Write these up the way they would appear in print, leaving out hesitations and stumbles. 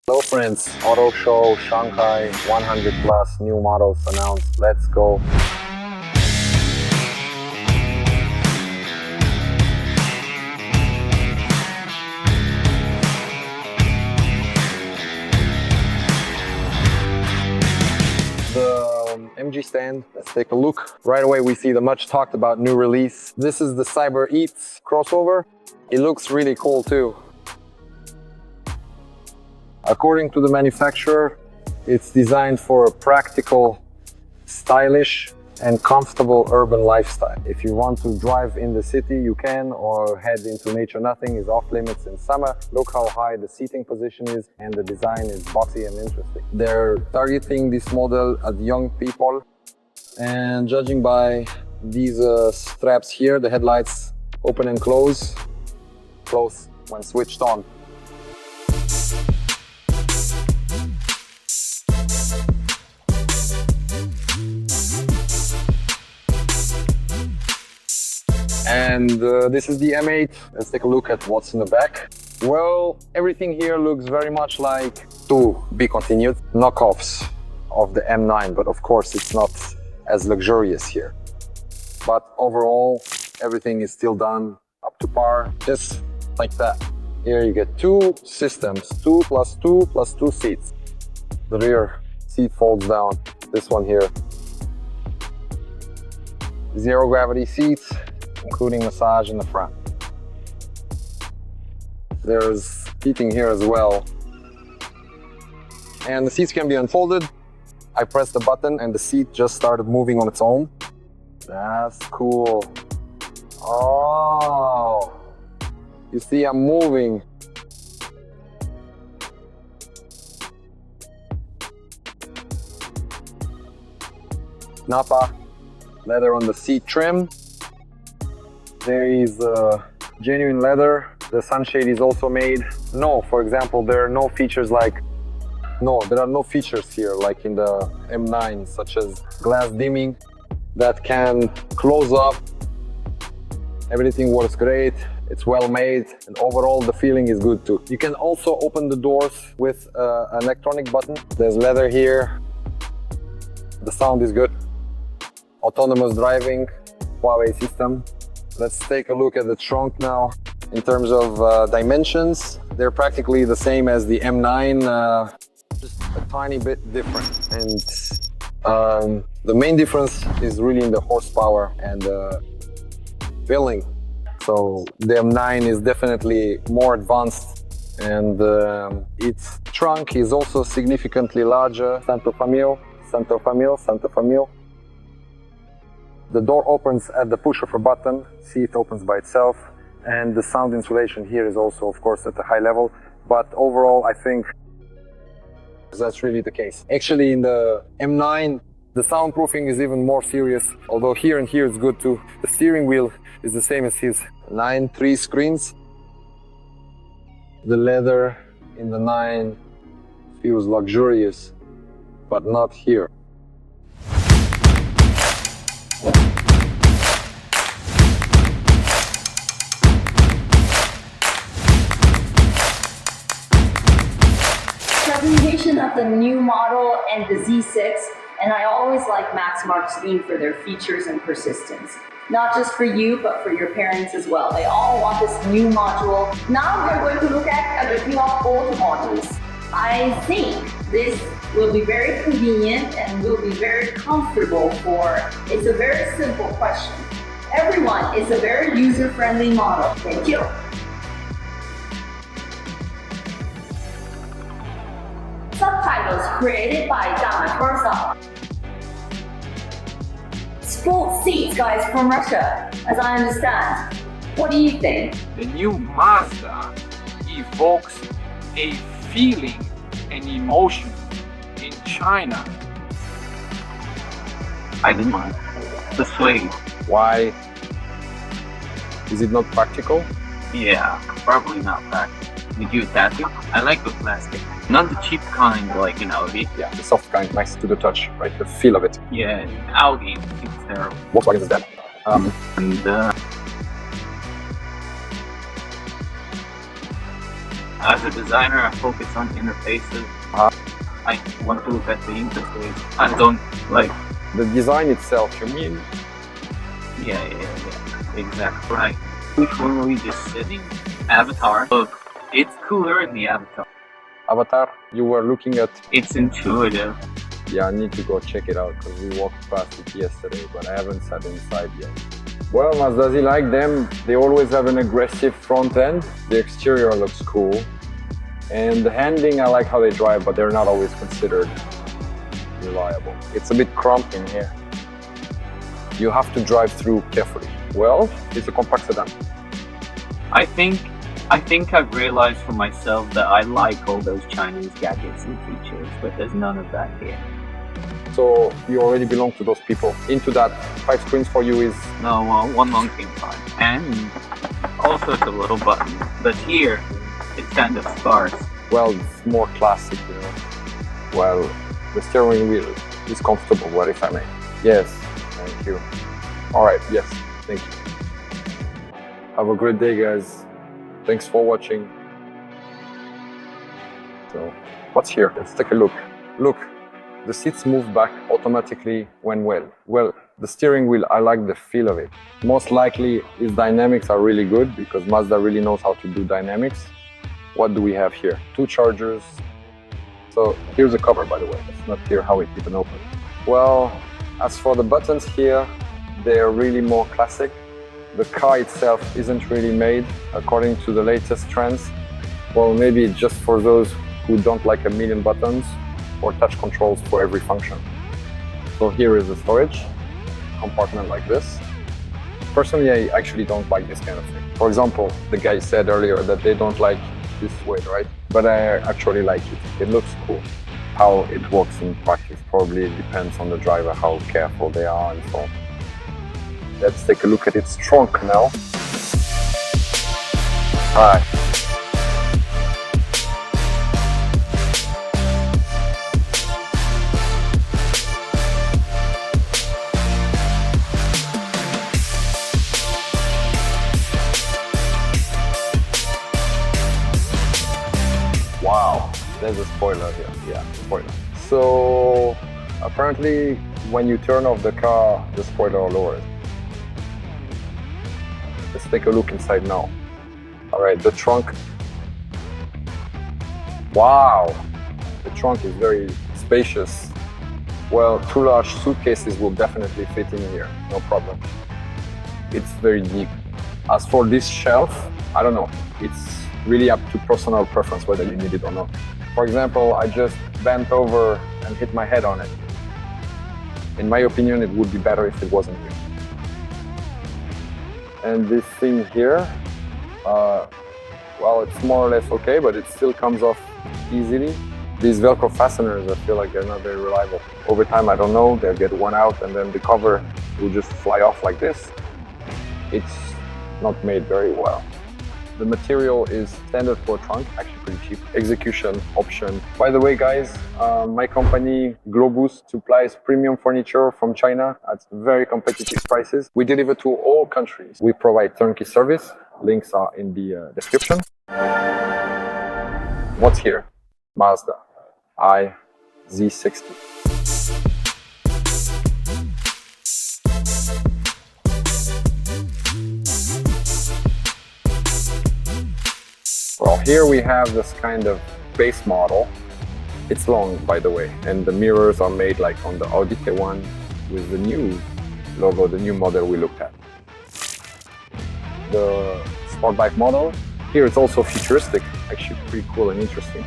Hello friends, Auto Show Shanghai, 100 plus new models announced. Let's go. The MG stand, let's take a look. Right away we see the much talked about new release. This is the Cyber Eats crossover. It looks really cool too. According to the manufacturer, it's designed for a practical, stylish and comfortable urban lifestyle. If you want to drive in the city, you can, or head into nature. Nothing is off limits in summer. Look how high the seating position is, and the design is boxy and interesting. They're targeting this model at young people, and judging by these straps here, the headlights open and close when switched on. And this is the M8. Let's take a look at what's in the back. Well, everything here looks very much like, to be continued, knockoffs of the M9, but of course it's not as luxurious here. But overall, everything is still done up to par, just like that. Here you get two systems, 2 plus 2 plus 2 seats. The rear seat folds down, this one here. Zero gravity seats, including massage in the front. There's heating here as well. And the seats can be unfolded. I pressed the button and the seat just started moving on its own. That's cool. Oh, you see I'm moving. Nappa leather on the seat trim. There is genuine leather. The sunshade is also made. No, for example, there are no features like, there are no features here like in the M9, such as glass dimming that can close up. Everything works great. It's well made, and overall the feeling is good too. You can also open the doors with an electronic button. There's leather here. The sound is good. Autonomous driving, Huawei system. Let's take a look at the trunk now. In terms of dimensions, they're practically the same as the M9, just a tiny bit different. And the main difference is really in the horsepower and filling. So the M9 is definitely more advanced, and its trunk is also significantly larger. Santo Famil. The door opens at the push of a button, seat opens by itself, and the sound insulation here is also, of course, at a high level. But overall, I think that's really the case. Actually, in the M9, the soundproofing is even more serious, although here and here it's good too. The steering wheel is the same as his. 9 screens. The leather in the 9 feels luxurious, but not here. Presentation of the new model and the Z6, and I always like Max Marketing for their features and persistence. Not just for you, but for your parents as well. They all want this new module. Now we're going to look at a review of both models. I think this will be very convenient and will be very comfortable it's a very simple question. Everyone, it's a very user-friendly model. Thank you. Subtitles created by DMi. Sport seats, guys, from Russia, as I understand. What do you think? The new Mazda evokes a feeling and emotion in China. I don't mind. The suede. Why? Is it not practical? Yeah, probably not practical. Did you attach it? I like the plastic. Not the cheap kind like an Audi. Yeah, the soft kind, nice to the touch, right? The feel of it. Yeah, Audi, it's terrible. Volkswagen is that. As a designer, I focus on interfaces. I want to look at the interface. I don't like the design itself, you mean? Yeah, exactly. Right. Which one were we just sitting? Avatar. Look, it's cooler in the Avatar. Avatar, you were looking at? It's intuitive. Yeah, I need to go check it out because we walked past it yesterday, but I haven't sat inside yet. Well, Mazda, like them, they always have an aggressive front end. The exterior looks cool. And the handling, I like how they drive, but they're not always considered reliable. It's a bit cramped in here. You have to drive through carefully. Well, it's a compact sedan. I think I've realized for myself that I like all those Chinese gadgets and features, but there's none of that here. So you already belong to those people. Into that, 5 screens for you is? No, one long screen fine. And also it's a little button. But here, it's kind of sparse. Well, it's more classic, you know. Well, the steering wheel is comfortable, what if I may? Yes, thank you. Alright, yes, thank you. Have a great day, guys. Thanks for watching. So, what's here? Let's take a look. Look, the seats move back automatically when well. Well, the steering wheel, I like the feel of it. Most likely, its dynamics are really good because Mazda really knows how to do dynamics. What do we have here? 2 chargers. So here's a cover, by the way. It's not clear how it even opens. Well, as for the buttons here, they're really more classic. The car itself isn't really made according to the latest trends. Well, maybe it's just for those who don't like a million buttons or touch controls for every function. So here is the storage compartment like this. Personally, I actually don't like this kind of thing. For example, the guy said earlier that they don't like this way, right? But I actually like it. It looks cool. How it works in practice probably depends on the driver, how careful they are and so on. Let's take a look at its trunk now. Alright. Wow, there's a spoiler here. Yeah, spoiler. So apparently when you turn off the car, the spoiler lowers. Let's take a look inside now. Alright, the trunk. Wow, the trunk is very spacious. Well, 2 large suitcases will definitely fit in here, no problem. It's very deep. As for this shelf, I don't know. It's really up to personal preference whether you need it or not. For example, I just bent over and hit my head on it. In my opinion, it would be better if it wasn't here. And this thing here, well, it's more or less okay, but it still comes off easily. These Velcro fasteners, I feel like they're not very reliable. Over time, I don't know, they'll get worn out and then the cover will just fly off like this. It's not made very well. The material is standard for a trunk, actually pretty cheap. Execution option. By the way, guys, my company Globus supplies premium furniture from China at very competitive prices. We deliver to all countries. We provide turnkey service. Links are in the description. What's here? Mazda EZ-60. Well, here we have this kind of base model. It's long, by the way, and the mirrors are made like on the Audi T1 with the new logo, the new model we looked at. The sport bike model, here it's also futuristic, actually pretty cool and interesting.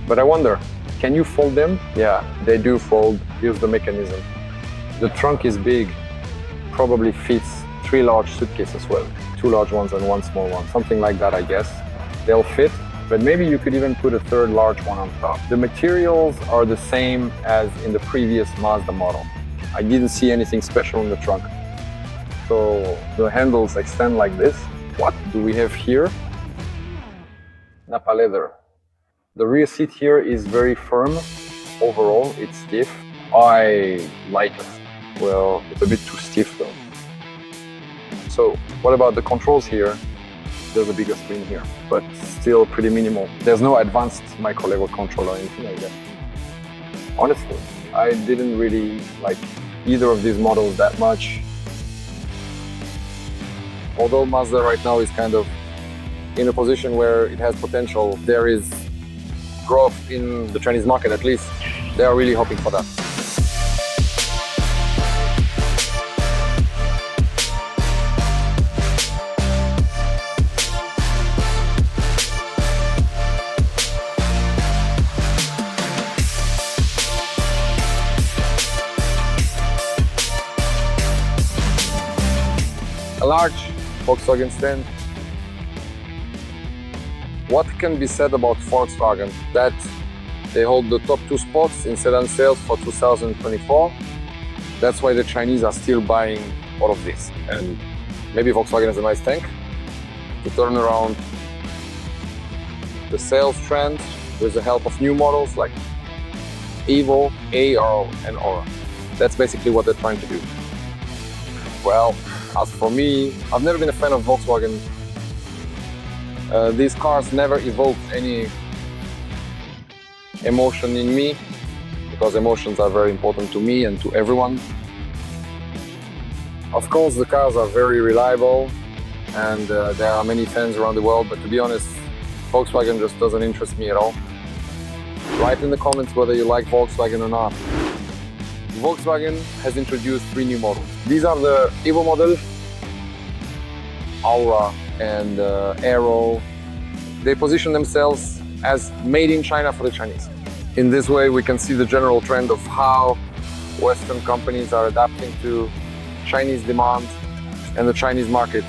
But I wonder, can you fold them? Yeah, they do fold. Here's the mechanism. The trunk is big, probably fits 3 large suitcases as well. 2 large ones and 1 small one, something like that, I guess. They'll fit, but maybe you could even put a 3rd large one on top. The materials are the same as in the previous Mazda model. I didn't see anything special in the trunk. So the handles extend like this. What do we have here? Nappa leather. The rear seat here is very firm. Overall, it's stiff. I like it. Well, it's a bit too stiff though. So what about the controls here? there's a bigger screen here, but still pretty minimal. There's no advanced micro-level control or anything like that. Honestly, I didn't really like either of these models that much. Although Mazda right now is kind of in a position where it has potential, there is growth in the Chinese market at least. They are really hoping for that. A large Volkswagen stand. What can be said about Volkswagen? That they hold the top 2 spots in sedan sales for 2024. That's why the Chinese are still buying all of this. And maybe Volkswagen has a nice tank to turn around the sales trend with the help of new models like EVO, AURA and Aura. That's basically what they're trying to do. Well, as for me, I've never been a fan of Volkswagen. These cars never evoked any emotion in me, because emotions are very important to me and to everyone. Of course, the cars are very reliable and there are many fans around the world, but to be honest, Volkswagen just doesn't interest me at all. Write in the comments whether you like Volkswagen or not. Volkswagen has introduced 3 new models. These are the EVO model, Aura and Aero. They position themselves as made in China for the Chinese. In this way, we can see the general trend of how Western companies are adapting to Chinese demand and the Chinese market.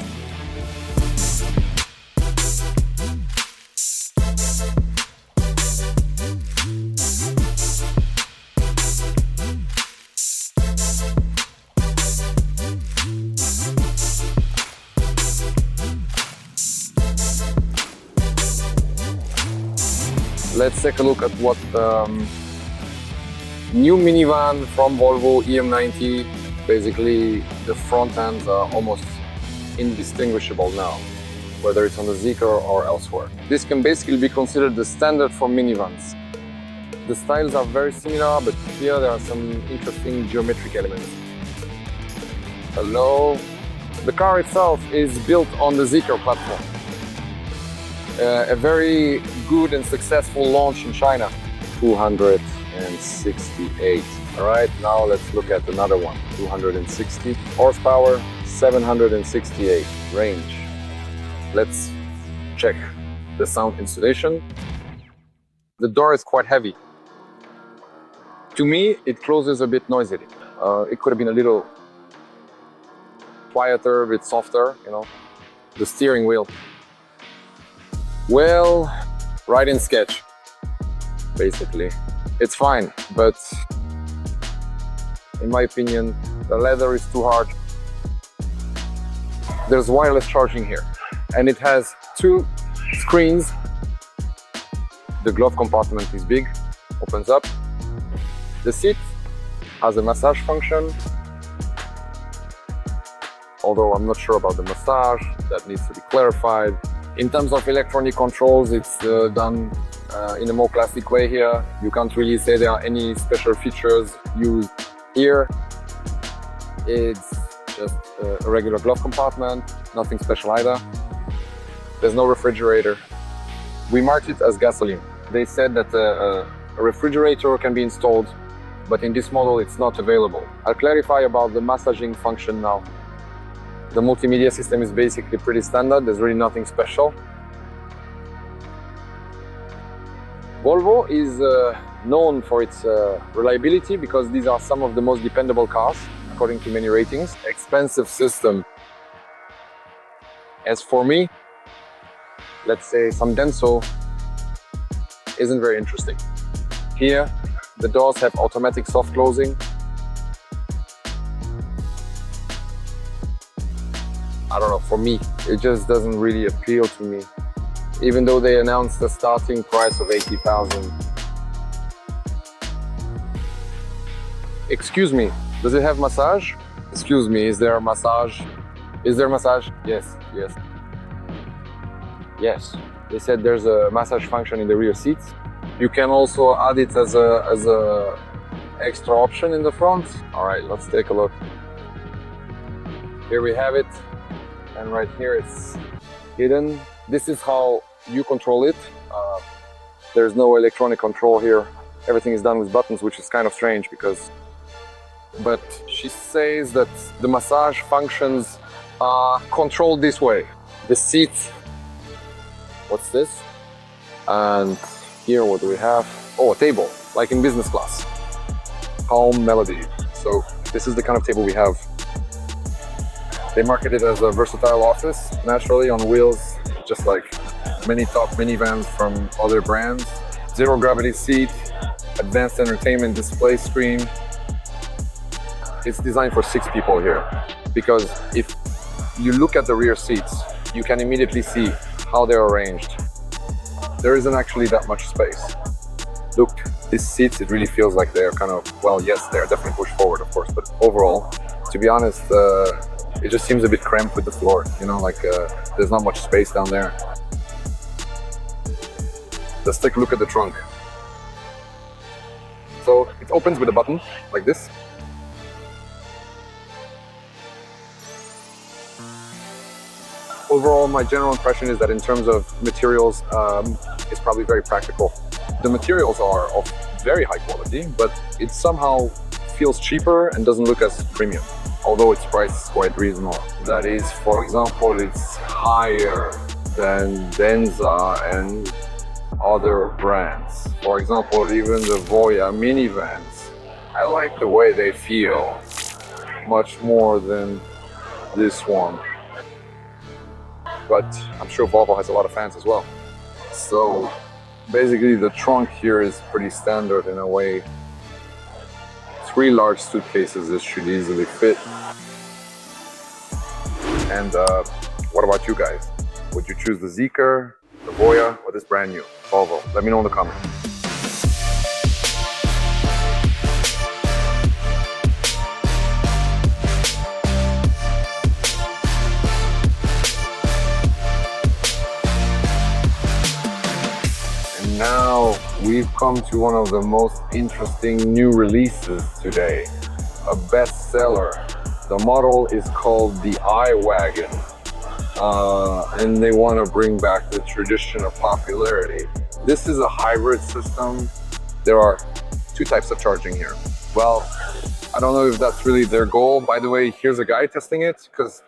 Let's take a look at what new minivan from Volvo EM90. Basically, the front ends are almost indistinguishable now, whether it's on the Zeekr or elsewhere. This can basically be considered the standard for minivans. The styles are very similar, but here there are some interesting geometric elements. Hello. The car itself is built on the Zeekr platform. A very good and successful launch in China. 268. All right, now let's look at another one. 260 horsepower, 768 range. Let's check the sound insulation. The door is quite heavy. To me, it closes a bit noisily. It could have been a little quieter, a bit softer, you know. The steering wheel. Well, right in sketch, basically. It's fine, but in my opinion, the leather is too hard. There's wireless charging here, and it has 2 screens. The glove compartment is big, opens up. The seat has a massage function, although I'm not sure about the massage, that needs to be clarified. In terms of electronic controls, it's done in a more classic way here. You can't really say there are any special features used here. It's just a regular glove compartment, nothing special either. There's no refrigerator. We marked it as gasoline. They said that a refrigerator can be installed, but in this model it's not available. I'll clarify about the massaging function now. The multimedia system is basically pretty standard, there's really nothing special. Volvo is known for its reliability because these are some of the most dependable cars, according to many ratings. Expensive system. As for me, let's say some Denso isn't very interesting. Here, the doors have automatic soft closing. I don't know, for me, it just doesn't really appeal to me. Even though they announced a starting price of 80,000. Excuse me, does it have massage? Excuse me, is there a massage? Is there massage? Yes, yes. Yes, they said there's a massage function in the rear seats. You can also add it as a extra option in the front. All right, let's take a look. Here we have it, and right here it's hidden. This is how you control it. There's no electronic control here. Everything is done with buttons, which is kind of strange but she says that the massage functions are controlled this way. The seats, what's this? And here, what do we have? Oh, a table, like in business class. Calm melody. So this is the kind of table we have. They market it as a versatile office, naturally on wheels, just like many top minivans from other brands. Zero gravity seat, advanced entertainment display screen. It's designed for 6 people here, because if you look at the rear seats, you can immediately see how they're arranged. There isn't actually that much space. Look, these seats, it really feels like they're kind of, well, yes, they're definitely pushed forward, of course, but overall, to be honest, it just seems a bit cramped with the floor, you know, like there's not much space down there. Let's take a look at the trunk. So it opens with a button like this. Overall, my general impression is that in terms of materials, it's probably very practical. The materials are of very high quality, but it somehow feels cheaper and doesn't look as premium, although its price is quite reasonable. That is, for example, it's higher than Denza and other brands. For example, even the Voya minivans. I like the way they feel much more than this one. But I'm sure Volvo has a lot of fans as well. So basically the trunk here is pretty standard in a way. 3 large suitcases, this should easily fit. And what about you guys? Would you choose the Zeekr, the Voya, or this brand new Volvo? Let me know in the comments. Now we've come to one of the most interesting new releases today, a bestseller. The model is called the iWagon, and they want to bring back the tradition of popularity. This is a hybrid system. There are 2 types of charging here. Well, I don't know if that's really their goal. By the way, here's a guy testing it, because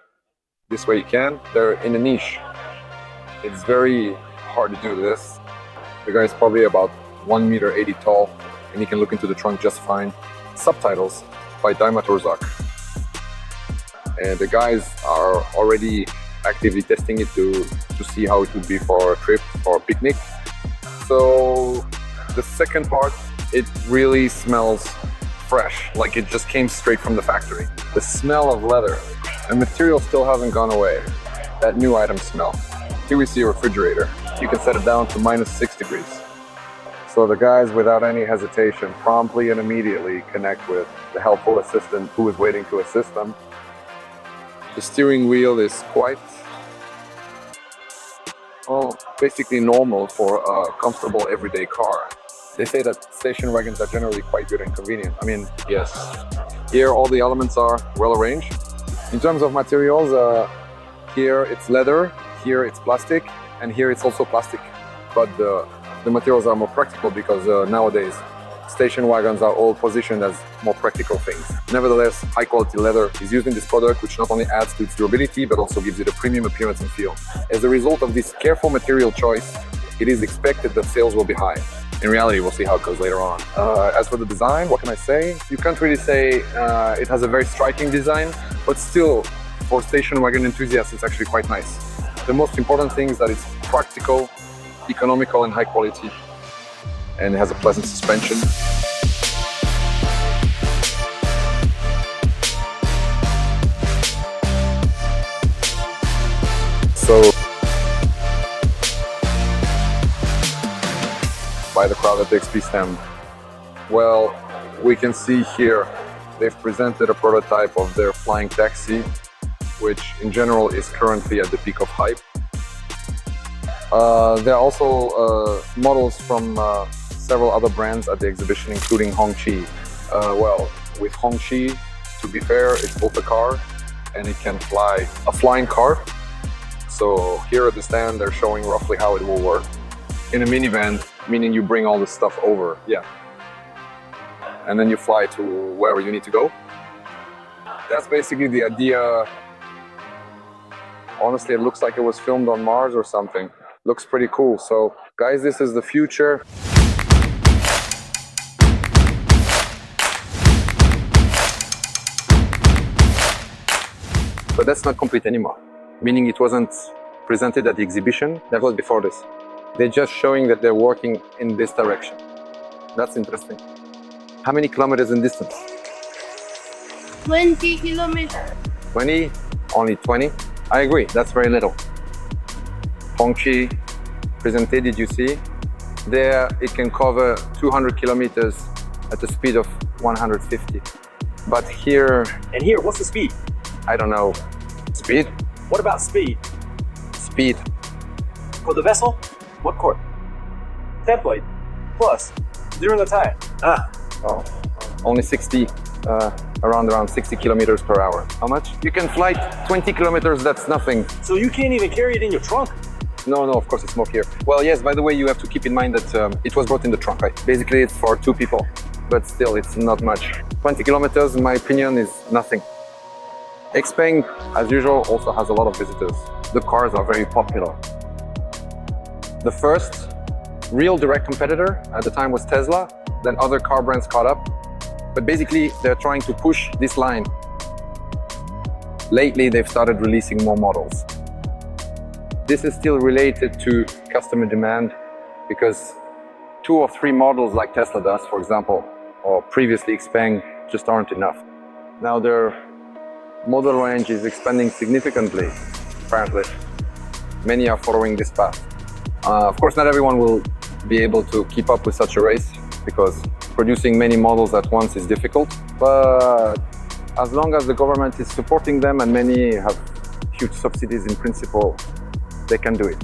this way you can. They're in a niche. It's very hard to do this. The guy is probably about 1.80 meters tall, and he can look into the trunk just fine. Subtitles by DMi Wagon. And the guys are already actively testing it to see how it would be for a trip or a picnic. So the second part, it really smells fresh, like it just came straight from the factory. The smell of leather, the material still hasn't gone away. That new item smell. Here we see a refrigerator. You can set it down to -6 degrees. So the guys, without any hesitation, promptly and immediately connect with the helpful assistant who is waiting to assist them. The steering wheel is quite, well, basically normal for a comfortable everyday car. They say that station wagons are generally quite good and convenient. I mean, yes. Here all the elements are well arranged. In terms of materials, here it's leather, here it's plastic, and here it's also plastic. But the materials are more practical because nowadays station wagons are all positioned as more practical things. Nevertheless, high quality leather is used in this product, which not only adds to its durability, but also gives it a premium appearance and feel. As a result of this careful material choice, it is expected that sales will be high. In reality, we'll see how it goes later on. As for the design, what can I say? You can't really say it has a very striking design, but still, for station wagon enthusiasts, it's actually quite nice. The most important thing is that it's practical, economical, and high quality, and it has a pleasant suspension. So, by the crowd at the XP stand, well, we can see here they've presented a prototype of their flying taxi, which in general is currently at the peak of hype. There are also models from several other brands at the exhibition, including Hongqi. Well, with Hongqi, to be fair, it's both a car and it can fly, a flying car. So here at the stand, they're showing roughly how it will work. In a minivan, meaning you bring all the stuff over, yeah. And then you fly to wherever you need to go. That's basically the idea. Honestly, it looks like it was filmed on Mars or something. Looks pretty cool. So guys, this is the future. But that's not complete anymore. Meaning it wasn't presented at the exhibition. That was before this. They're just showing that they're working in this direction. That's interesting. How many kilometers in distance? 20 kilometers. 20? Only 20? I agree, that's very little. Hongqi presented, did you see? There it can cover 200 kilometers at a speed of 150. But here... And here, what's the speed? I don't know. Speed? What about speed? Speed. For the vessel, what chord? Template. Plus, during the time. Oh, only 60, around 60 kilometers per hour. How much? You can fly 20 kilometers, that's nothing. So you can't even carry it in your trunk? No, of course it's more here. Well, yes, by the way, you have to keep in mind that it was brought in the trunk, right? Basically, it's for 2 people, but still, it's not much. 20 kilometers, in my opinion, is nothing. XPeng, as usual, also has a lot of visitors. The cars are very popular. The first real direct competitor at the time was Tesla, then other car brands caught up. But basically, they're trying to push this line. Lately, they've started releasing more models. This is still related to customer demand because 2 or 3 models like Tesla does, for example, or previously XPeng, just aren't enough. Now their model range is expanding significantly, apparently. Many are following this path. Of course, not everyone will be able to keep up with such a race because producing many models at once is difficult. But as long as the government is supporting them and many have huge subsidies in principle, they can do it.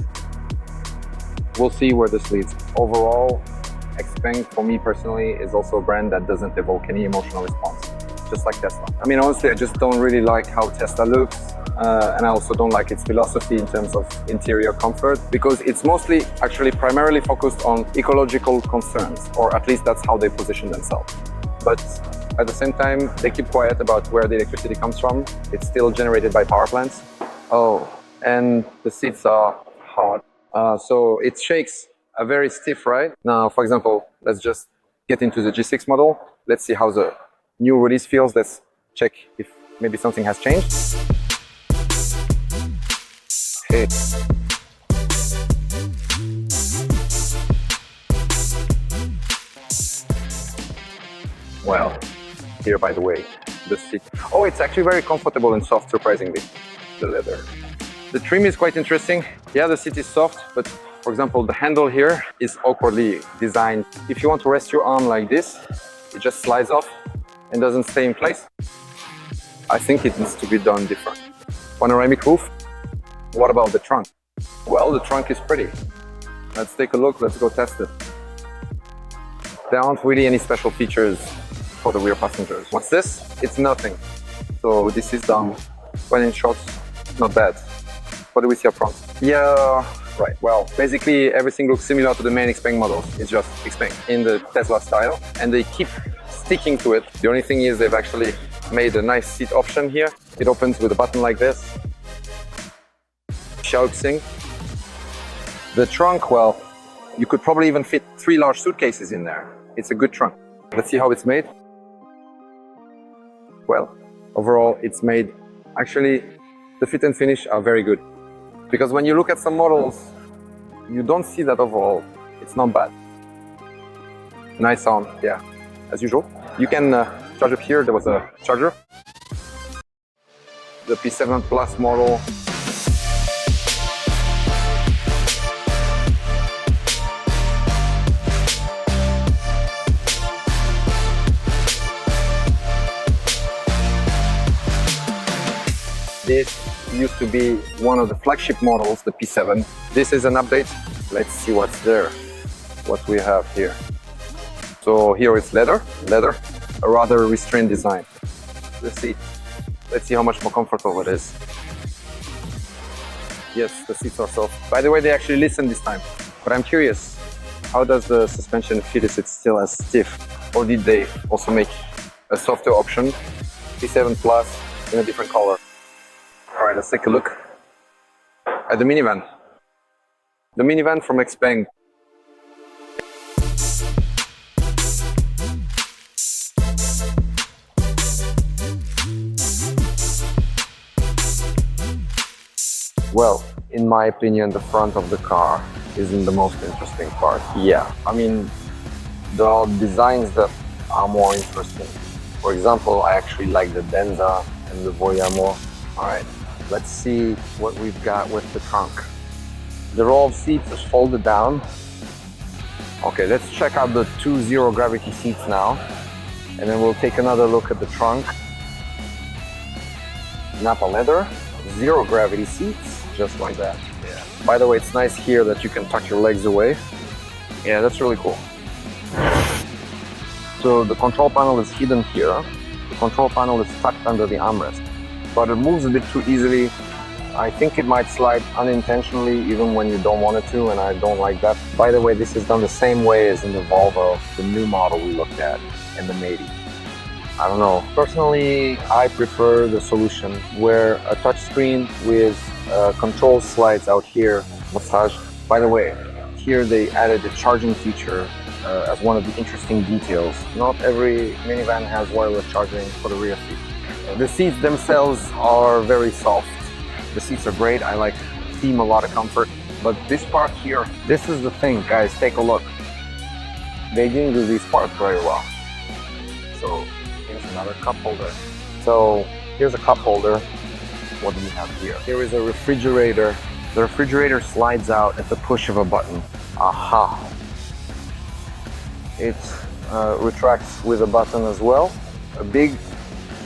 We'll see where this leads. Overall, XPeng, for me personally, is also a brand that doesn't evoke any emotional response, just like Tesla. I mean, honestly, I just don't really like how Tesla looks. And I also don't like its philosophy in terms of interior comfort because it's mostly actually primarily focused on ecological concerns, or at least that's how they position themselves. But at the same time, they keep quiet about where the electricity comes from. It's still generated by power plants. Oh, and the seats are hard. So it shakes a very stiff ride. Now, for example, let's just get into the G6 model. Let's see how the new release feels. Let's check if maybe something has changed. Hey. Well, here, by the way, the seat. Oh, it's actually very comfortable and soft, surprisingly, the leather. The trim is quite interesting. Yeah, the seat is soft, but for example, the handle here is awkwardly designed. If you want to rest your arm like this, it just slides off and doesn't stay in place. I think it needs to be done different. Panoramic roof. What about the trunk? Well, the trunk is pretty. Let's take a look, let's go test it. There aren't really any special features for the rear passengers. What's this? It's nothing. So this is done. When in shots, not bad. What do we see up front? Yeah, right. Well, basically everything looks similar to the main XPeng models. It's just XPeng in the Tesla style, and they keep sticking to it. The only thing is they've actually made a nice seat option here. It opens with a button like this. Xiaoxing. The trunk, well, you could probably even fit 3 large suitcases in there. It's a good trunk. Let's see how it's made. Well, overall, it's made. Actually, the fit and finish are very good. Because when you look at some models, you don't see that overall. It's not bad. Nice sound, yeah, as usual. You can charge up here. There was a charger. The P7 Plus model. This used to be one of the flagship models, the P7. This is an update. Let's see what's there, what we have here. So here it's leather, a rather restrained design. Let's see how much more comfortable it is. Yes, the seats are soft. By the way, they actually listen this time. But I'm curious, how does the suspension feel? Is it still as stiff? Or did they also make a softer option? P7 Plus in a different color. All right, let's take a look at the minivan. The minivan from XPeng. Well, in my opinion, the front of the car isn't the most interesting part. Yeah, I mean, there are designs that are more interesting. For example, I actually like the Denza and the Voya more. All right, let's see what we've got with the trunk. The row of seats is folded down. Okay, let's check out the two zero gravity seats now, and then we'll take another look at the trunk. Nappa leather, zero gravity seats, just like that. Yeah. By the way, it's nice here that you can tuck your legs away. Yeah, that's really cool. So the control panel is hidden here. The control panel is tucked under the armrest, but it moves a bit too easily. I think it might slide unintentionally even when you don't want it to, and I don't like that. By the way, this is done the same way as in the Volvo, the new model we looked at, and the EM90. I don't know. Personally, I prefer the solution where a touchscreen with control slides out here, massage. By the way, here they added a charging feature as one of the interesting details. Not every minivan has wireless charging for the rear seat. The seats themselves are very soft. The seats are great. I like them, a lot of comfort. But this part here, this is the thing, guys. Take a look. They didn't do this part very well. So here's another cup holder. So here's a cup holder. What do we have here? Here is a refrigerator. The refrigerator slides out at the push of a button. Aha! It retracts with a button as well. A big,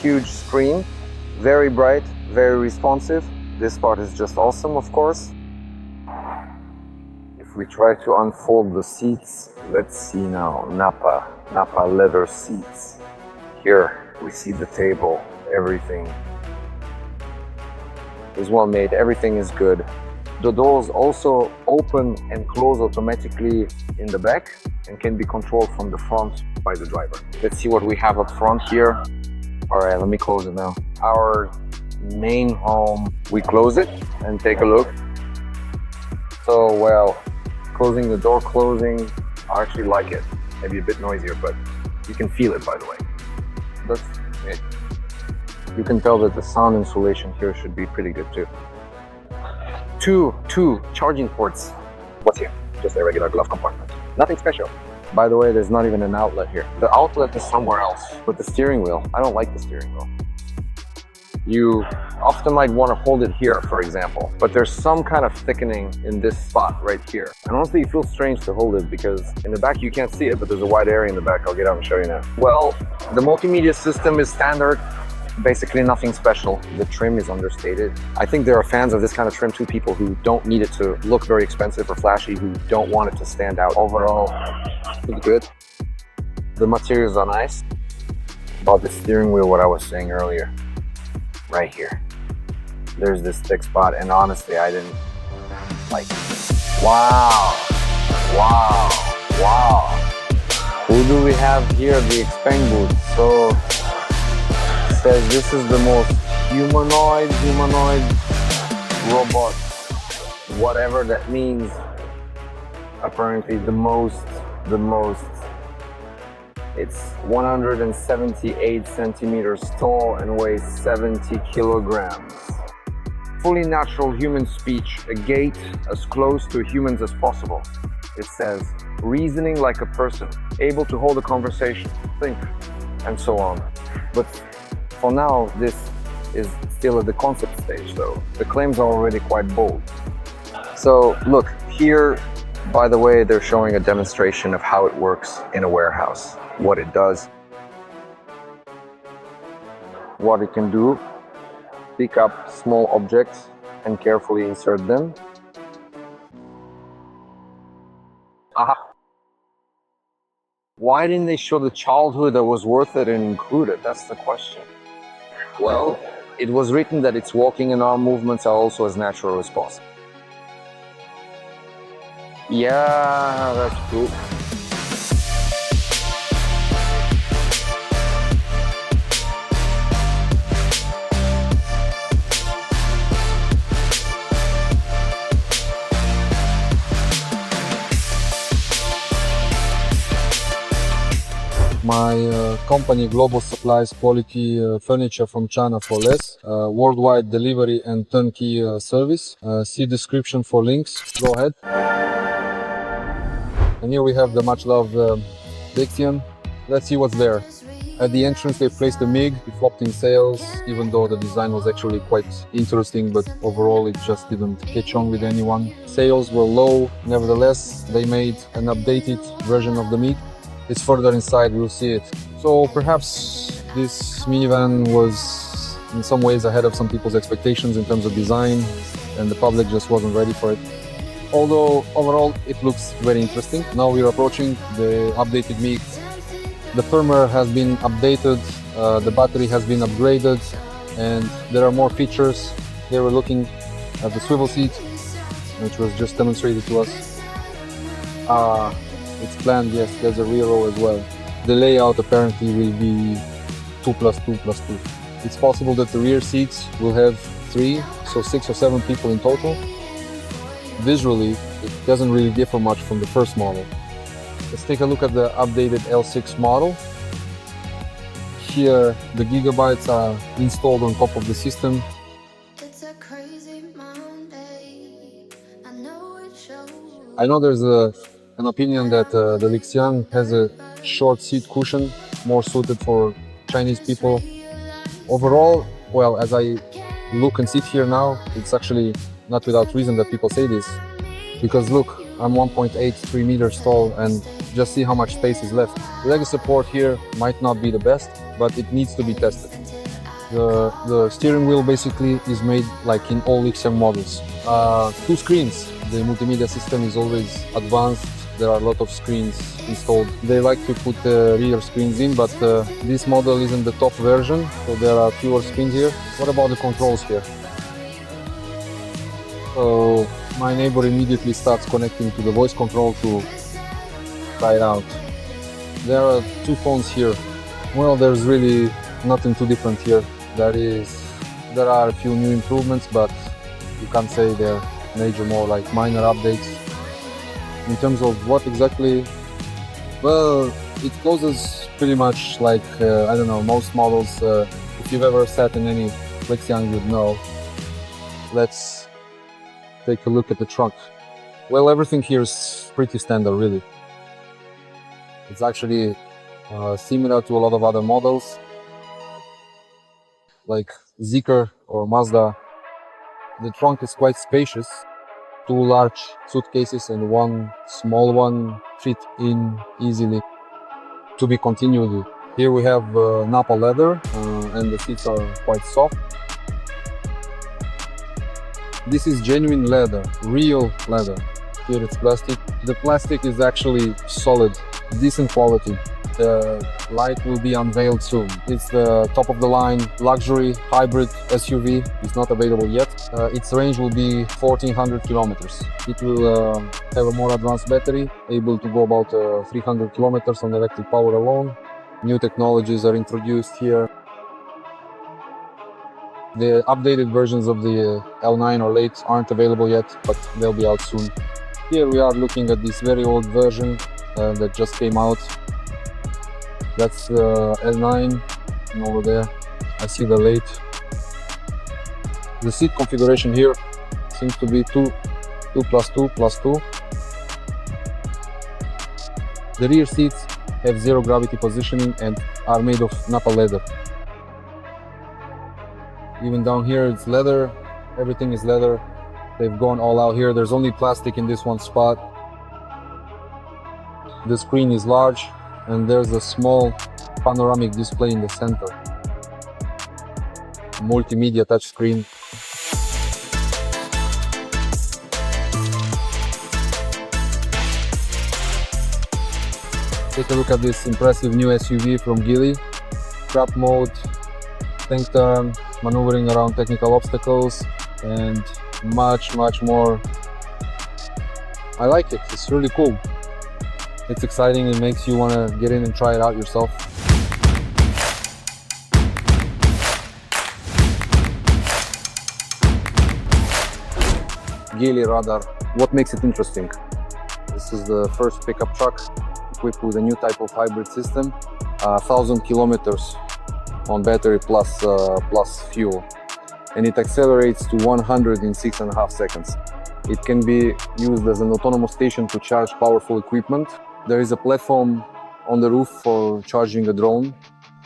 huge screen, very bright, very responsive. This part is just awesome, of course. If we try to unfold the seats, let's see now. Nappa leather seats. Here we see the table, everything is well made, everything is good. The doors also open and close automatically in the back and can be controlled from the front by the driver. Let's see what we have up front here. All right, let me close it now. Our main home, we close it and take a look. So, well, closing the door, I actually like it. Maybe a bit noisier, but you can feel it, by the way. That's it. You can tell that the sound insulation here should be pretty good too. Two charging ports. What's here? Just a regular glove compartment. Nothing special. By the way, there's not even an outlet here. The outlet is somewhere else. But the steering wheel, I don't like the steering wheel. You often might want to hold it here, for example, but there's some kind of thickening in this spot right here. And honestly, it feels strange to hold it because in the back you can't see it, but there's a wide area in the back. I'll get out and show you now. Well, the multimedia system is standard. Basically nothing special. The trim is understated. I think there are fans of this kind of trim too, people who don't need it to look very expensive or flashy, who don't want it to stand out. Overall, it's good. The materials are nice. About the steering wheel, what I was saying earlier. Right here. There's this thick spot, and honestly, I didn't like it. Wow. Who do we have here? The XPeng booth. So it says this is the most humanoid robot, whatever that means. Apparently the most. It's 178 centimeters tall and weighs 70 kilograms. Fully natural human speech, a gait as close to humans as possible. It says, reasoning like a person, able to hold a conversation, think, and so on. But for now, this is still at the concept stage, though. The claims are already quite bold. So look, here, by the way, they're showing a demonstration of how it works in a warehouse. What it does, what it can do. pick up small objects and carefully insert them. Aha! Why didn't they show the childhood that was worth it and include it? That's the question. Well, it was written that its walking and arm movements are also as natural as possible. Yeah, that's true. My company Global supplies quality furniture from China for less, worldwide delivery and turnkey service. See description for links. Go ahead. And here we have the much loved Dexion. Let's see what's there. At the entrance they placed a MiG. It flopped in sales, even though the design was actually quite interesting, but overall it just didn't catch on with anyone. Sales were low, nevertheless they made an updated version of the MiG. It's further inside, we'll see it. So perhaps this minivan was in some ways ahead of some people's expectations in terms of design, and the public just wasn't ready for it. Although overall it looks very interesting. Now we're approaching the updated MiG. The firmware has been updated, the battery has been upgraded, and there are more features. They were looking at the swivel seat, which was just demonstrated to us. It's planned, yes, there's a rear row as well. The layout apparently will be 2+2+2. It's possible that the rear seats will have 3, so 6 or 7 people in total. Visually, it doesn't really differ much from the first model. Let's take a look at the updated L6 model. Here, the gigabytes are installed on top of the system. I know there's an opinion that the Lixiang has a short seat cushion, more suited for Chinese people. Overall, well, as I look and sit here now, it's actually not without reason that people say this. Because look, I'm 1.83 meters tall and just see how much space is left. Leg support here might not be the best, but it needs to be tested. The steering wheel basically is made like in all Lixiang models. 2 screens. The multimedia system is always advanced. There are a lot of screens installed. They like to put rear screens in, but this model isn't the top version, so there are fewer screens here. What about the controls here? So my neighbor immediately starts connecting to the voice control to try it out. There are 2 phones here. Well, there's really nothing too different here. There are a few new improvements, but you can't say they're major, more like minor updates. In terms of what exactly, well, it closes pretty much like, I don't know, most models. If you've ever sat in any Lixiang, you'd know. Let's take a look at the trunk. Well, everything here is pretty standard, really. It's actually similar to a lot of other models, like Zeekr or Mazda. The trunk is quite spacious. 2 large suitcases and 1 small one fit in easily. To be continued. Here we have Napa leather and the seats are quite soft. This is genuine leather, real leather. Here it's plastic. The plastic is actually solid, decent quality. The light will be unveiled soon. It's the top of the line luxury hybrid SUV. It's not available yet. Its range will be 1400 kilometers. It will have a more advanced battery, able to go about 300 kilometers on electric power alone. New technologies are introduced here. The updated versions of the L9 or late aren't available yet, but they'll be out soon. Here we are looking at this very old version that just came out. That's L9, and over there I see the late. The seat configuration here seems to be 2+2+2. The rear seats have 0 gravity positioning and are made of Napa leather. Even down here it's leather, everything is leather. They've gone all out here. There's only plastic in this one spot. The screen is large and there's a small panoramic display in the center. multimedia touchscreen. Take a look at this impressive new SUV from Geely. Trap mode, tank turn, maneuvering around technical obstacles, and much more. I like it, it's really cool. It's exciting, it makes you want to get in and try it out yourself. Geely radar. What makes it interesting? This is the first pickup truck equipped with a new type of hybrid system, 1,000 kilometers on battery plus fuel, and it accelerates to 100 in 6.5 seconds. It can be used as an autonomous station to charge powerful equipment. There is a platform on the roof for charging a drone.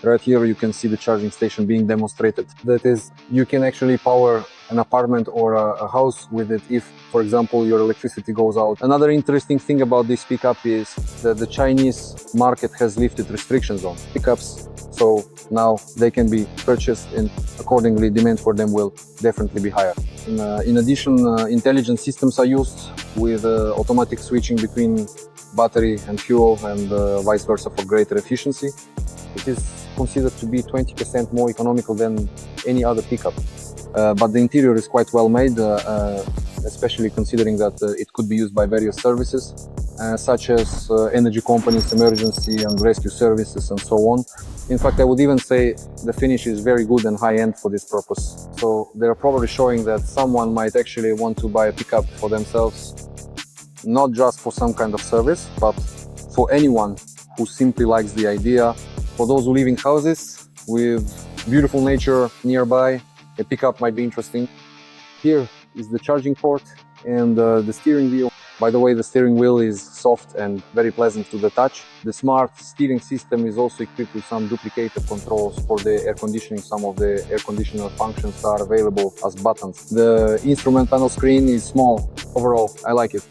Right here you can see the charging station being demonstrated. That is, you can actually power an apartment or a house with it if, for example, your electricity goes out. Another interesting thing about this pickup is that the Chinese market has lifted restrictions on pickups, so now they can be purchased and accordingly demand for them will definitely be higher. In addition, intelligent systems are used with automatic switching between battery and fuel and vice versa for greater efficiency. It is considered to be 20% more economical than any other pickup. But the interior is quite well made, especially considering that it could be used by various services, such as energy companies, emergency and rescue services, and so on. In fact, I would even say the finish is very good and high-end for this purpose. So they're probably showing that someone might actually want to buy a pickup for themselves, not just for some kind of service, but for anyone who simply likes the idea. For those who live in houses with beautiful nature nearby, a pickup might be interesting. Here is the charging port and the steering wheel. By the way, the steering wheel is soft and very pleasant to the touch. The smart steering system is also equipped with some duplicated controls for the air conditioning. Some of the air conditioner functions are available as buttons. The instrument panel screen is small. Overall, I like it.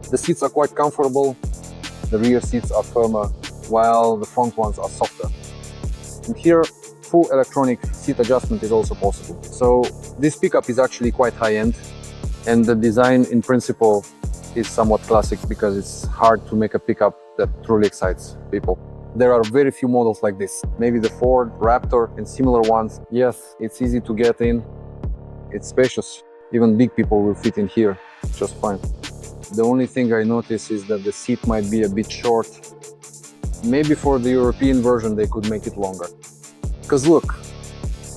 The seats are quite comfortable. The rear seats are firmer, while the front ones are softer. And here, full electronic seat adjustment is also possible. So this pickup is actually quite high-end, and the design in principle is somewhat classic because it's hard to make a pickup that truly excites people. There are very few models like this. Maybe the Ford Raptor and similar ones. Yes, it's easy to get in. It's spacious. Even big people will fit in here just fine. The only thing I notice is that the seat might be a bit short. Maybe for the European version they could make it longer. Because look,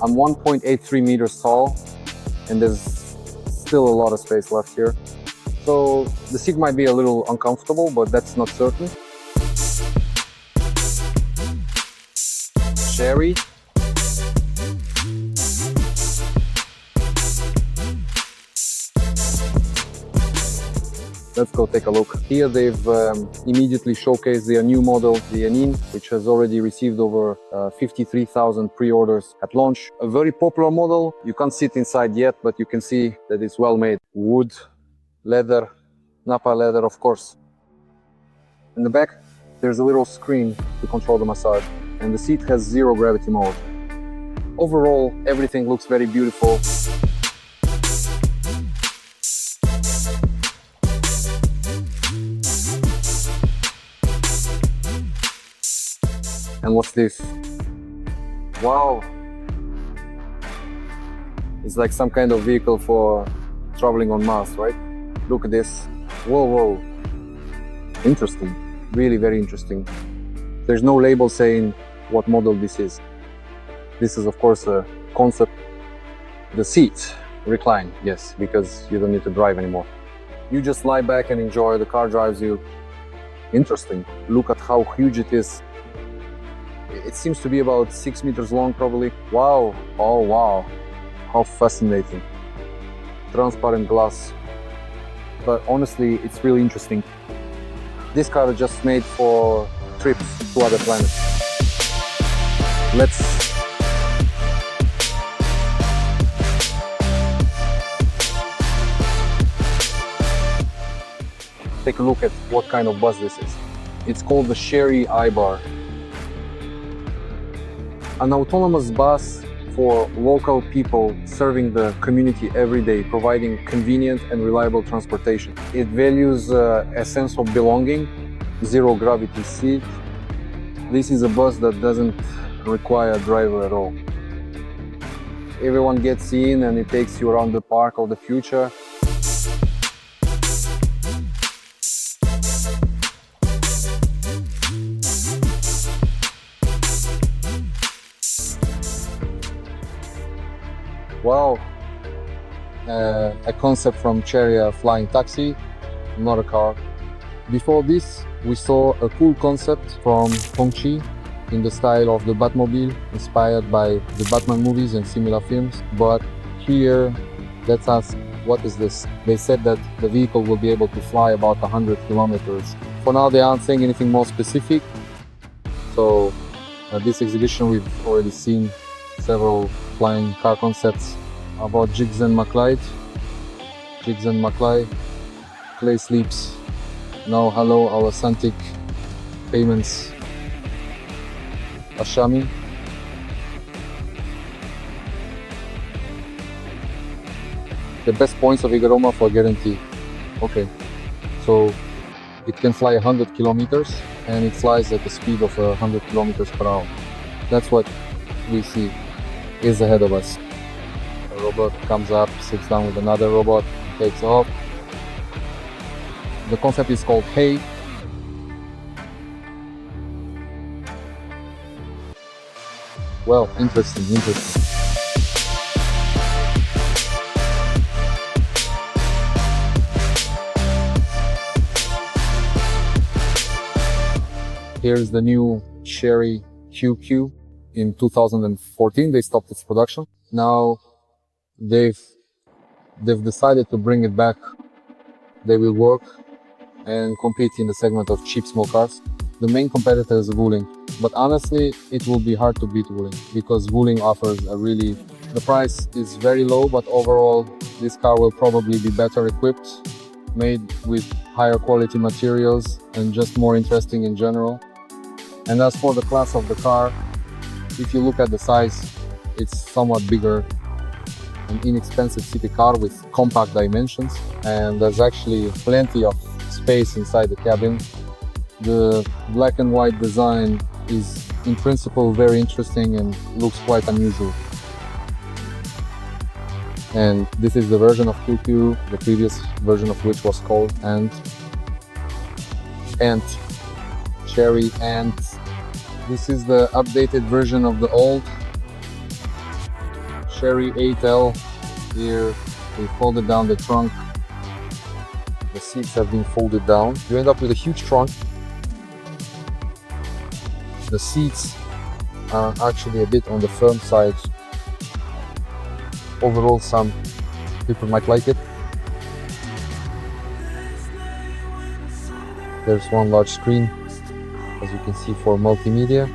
I'm 1.83 meters tall and there's still a lot of space left here. So the seat might be a little uncomfortable, but that's not certain. Chery. Let's go take a look. Here they've immediately showcased their new model, the Yanin, which has already received over 53,000 pre-orders at launch. A very popular model. You can't sit inside yet, but you can see that it's well made. Wood, leather, Napa leather, of course. In the back, there's a little screen to control the massage, and the seat has zero gravity mode. Overall, everything looks very beautiful. And what's this? Wow! It's like some kind of vehicle for traveling on Mars, right? Look at this. Whoa, whoa. Interesting. Really very interesting. There's no label saying what model this is. This is, of course, a concept. The seat recline, yes, because you don't need to drive anymore. You just lie back and enjoy. The car drives you. Interesting. Look at how huge it is. It seems to be about 6 meters long, probably. Wow. Oh, wow. How fascinating. Transparent glass. But honestly, it's really interesting. This car is just made for trips to other planets. Let's take a look at what kind of bus this is. It's called the Chery iBar. An autonomous bus for local people serving the community every day, providing convenient and reliable transportation. It values a sense of belonging, zero gravity seat. This is a bus that doesn't require a driver at all. Everyone gets in and it takes you around the park of the future. Wow, a concept from Chery, a flying taxi, not a car. Before this, we saw a cool concept from Hongqi in the style of the Batmobile, inspired by the Batman movies and similar films. But here, let's ask, what is this? They said that the vehicle will be able to fly about 100 kilometers. For now, they aren't saying anything more specific. So at this exhibition, we've already seen several flying car concepts about Jigs and McLeod. Jigs and McLeod, Clay Sleeps. Now hello, our Santic payments. Ashami. The best points of Igaroma for guarantee. Okay, so it can fly 100 kilometers and it flies at the speed of 100 kilometers per hour. That's what we see is ahead of us. A robot comes up, sits down with another robot, takes off. The concept is called Hey. Well, interesting. Here's the new Chery QQ. In 2014, they stopped its production. Now they've decided to bring it back. They will work and compete in the segment of cheap small cars. The main competitor is Wuling, but honestly, it will be hard to beat Wuling because Wuling offers the price is very low, but overall, this car will probably be better equipped, made with higher quality materials and just more interesting in general. And as for the class of the car, if you look at the size, it's somewhat bigger, an inexpensive city car with compact dimensions, and there's actually plenty of space inside the cabin. The black and white design is in principle very interesting and looks quite unusual. And this is the version of QQ, the previous version of which was called Ant. Chery Ant. This is the updated version of the old Chery 8L. Here we folded down the trunk. The seats have been folded down. You end up with a huge trunk. The seats are actually a bit on the firm side. Overall, some people might like it. There's one large screen, as you can see, for multimedia.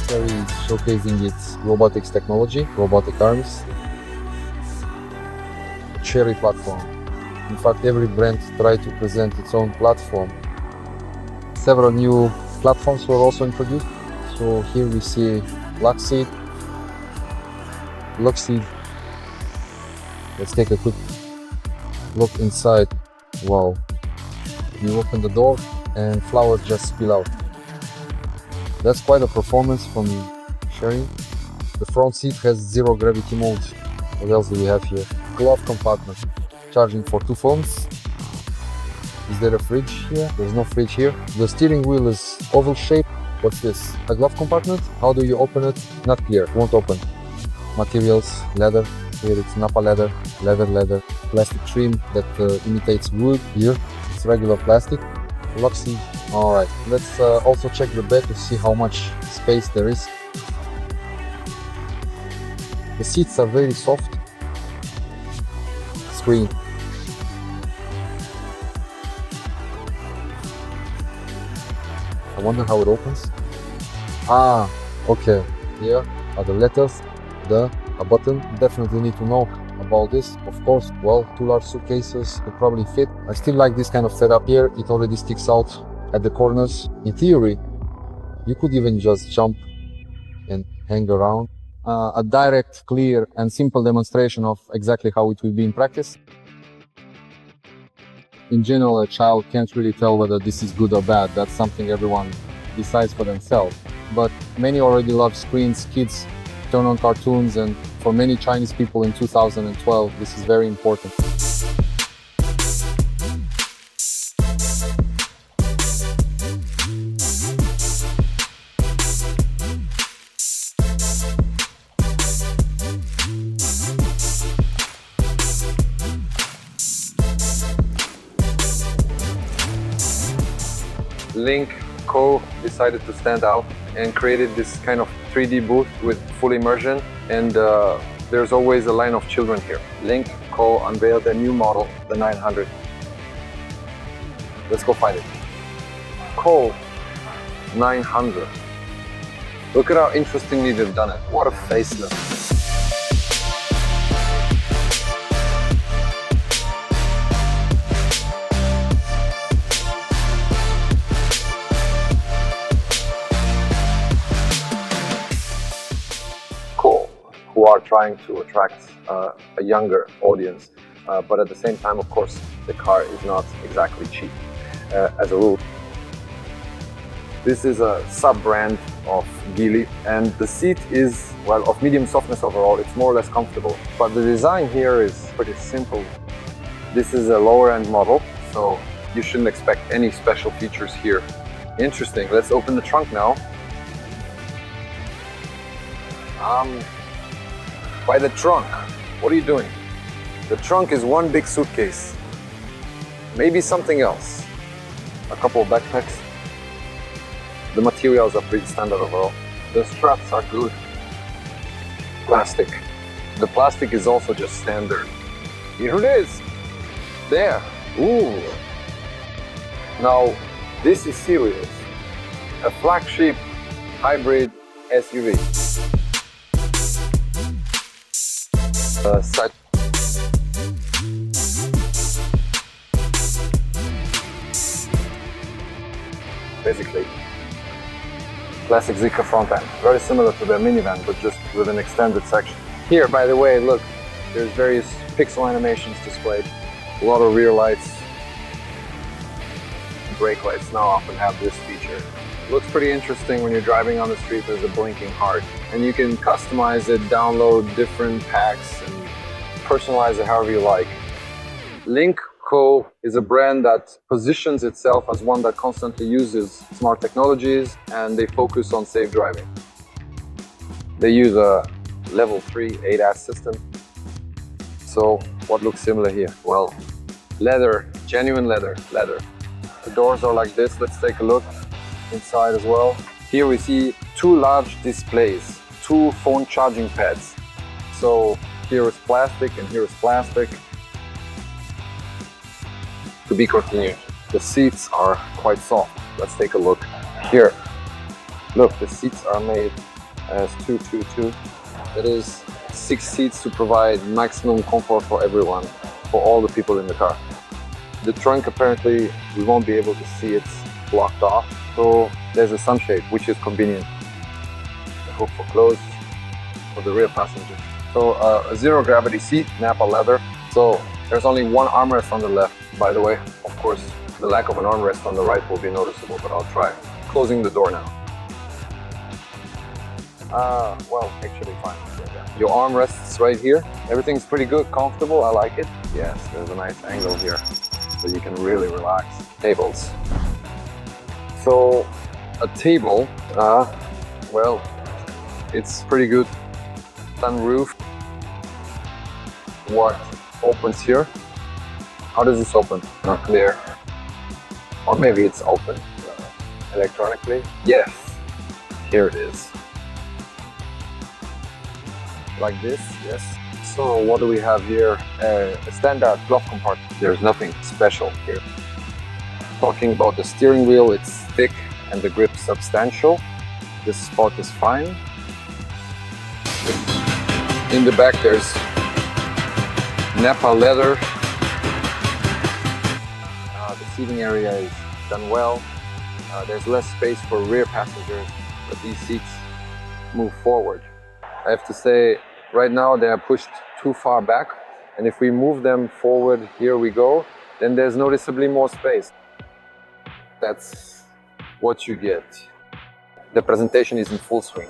Chery is showcasing its robotics technology, robotic arms. Chery platform. In fact, every brand tried to present its own platform. Several new platforms were also introduced. So here we see Luxeed. Let's take a quick look inside. Wow. You open the door and flowers just spill out. That's quite a performance from Chery. The front seat has zero gravity mode. What else do we have here? Glove compartment. Charging for 2 phones. Is there a fridge here? There's no fridge here. The steering wheel is oval shaped. What's this? A glove compartment? How do you open it? Not clear. Won't open. Materials, leather. Here it's Napa leather, leather, plastic trim that imitates wood. Here it's regular plastic. Luxeed. Alright, let's also check the bed to see how much space there is. The seats are very soft. Screen. I wonder how it opens. Ah, okay. Here are the letters, a button. Definitely need to know about this. Of course, well, 2 large suitcases could probably fit. I still like this kind of setup here. It already sticks out at the corners. In theory, you could even just jump and hang around. A direct, clear, and simple demonstration of exactly how it will be in practice. In general, a child can't really tell whether this is good or bad. That's something everyone decides for themselves. But many already love screens. Kids turn on cartoons, and for many Chinese people in 2012, this is very important. Lynk Co decided to stand out and created this kind of 3D booth with full immersion, and there's always a line of children here. Lynk Co unveiled a new model, the 900. Let's go find it. Co 900. Look at how interestingly they've done it. What a facelift. Who are trying to attract a younger audience, but at the same time, of course, the car is not exactly cheap as a rule. This is a sub-brand of Geely, and the seat is, well, of medium softness overall. It's more or less comfortable, but the design here is pretty simple. This is a lower-end model, so you shouldn't expect any special features here. Interesting. Let's open the trunk now. By the trunk, what are you doing? The trunk is one big suitcase. Maybe something else. A couple of backpacks. The materials are pretty standard overall. The straps are good. Plastic. The plastic is also just standard. Here it is. There. Ooh. Now, this is serious. A flagship hybrid SUV. Basically, classic Zeekr front end, very similar to the minivan, but just with an extended section. Here, by the way, look, there's various pixel animations displayed, a lot of rear lights. Brake lights now often have this feature. Looks pretty interesting when you're driving on the street. There's a blinking heart, and you can customize it, download different packs, and personalize it however you like. Lynk Co is a brand that positions itself as one that constantly uses smart technologies, and they focus on safe driving. They use a level 3 ADAS system. So what looks similar here? Well, leather, genuine leather. The doors are like this. Let's take a look inside as well. Here we see 2 large displays, 2 phone charging pads. So here is plastic and here is plastic. To be continued. The seats are quite soft. Let's take a look. Here, look, the seats are made as 222. That is 6 seats to provide maximum comfort for everyone, for all the people in the car. The trunk, apparently, we won't be able to see, it's blocked off. So there's a sunshade, which is convenient. The hook for clothes for the rear passengers. So a zero gravity seat, Napa leather. So there's only one armrest on the left, by the way. Of course, the lack of an armrest on the right will be noticeable, but I'll try. Closing the door now. Well, actually fine. Your armrests right here. Everything's pretty good, comfortable, I like it. Yes, there's a nice angle here, so you can really relax. Tables. So, a table, well, it's pretty good. Sunroof. What opens here? How does this open? Not clear. Or maybe it's open electronically. Yes, here it is. Like this, yes. So what do we have here? A standard glove compartment. There's nothing special here. Talking about the steering wheel, it's thick and the grip substantial. This spot is fine. In the back there's Nappa leather. The seating area is done well. There's less space for rear passengers, but these seats move forward. I have to say, right now they are pushed too far back, and if we move them forward, here we go, then there's noticeably more space. That's what you get. The presentation is in full swing.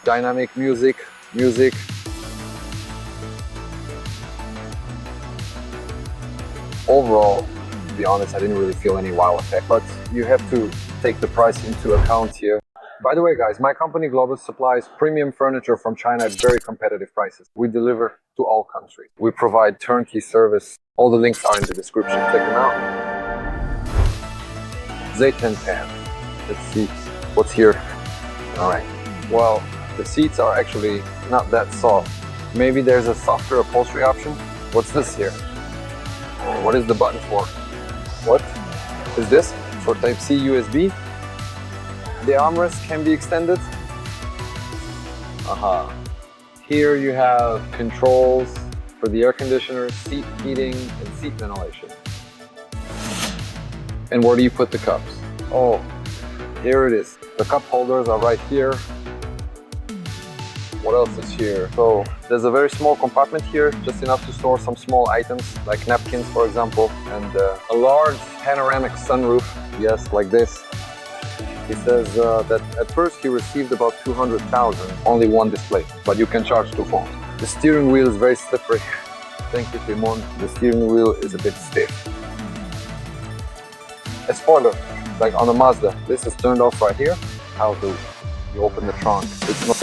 Dynamic music. Overall, to be honest, I didn't really feel any wow effect, but you have to take the price into account here. By the way, guys, my company Globus supplies premium furniture from China at very competitive prices. We deliver to all countries. We provide turnkey service. All the links are in the description. Check them out. Z10. Let's see what's here. All right. Well, the seats are actually not that soft. Maybe there's a softer upholstery option. What's this here? What is the button for? What is this? For Type-C USB? The armrest can be extended. Here you have controls for the air conditioner, seat heating, and seat ventilation. And where do you put the cups? Oh, here it is. The cup holders are right here. What else is here? So there's a very small compartment here, just enough to store some small items like napkins, for example, and a large panoramic sunroof. Yes, like this. He says that at first he received about 200,000, only one display, but you can charge two phones. The steering wheel is very slippery. Thank you, Timon. The steering wheel is a bit stiff. A spoiler, like on a Mazda, this is turned off right here. How do you open the trunk? It's not.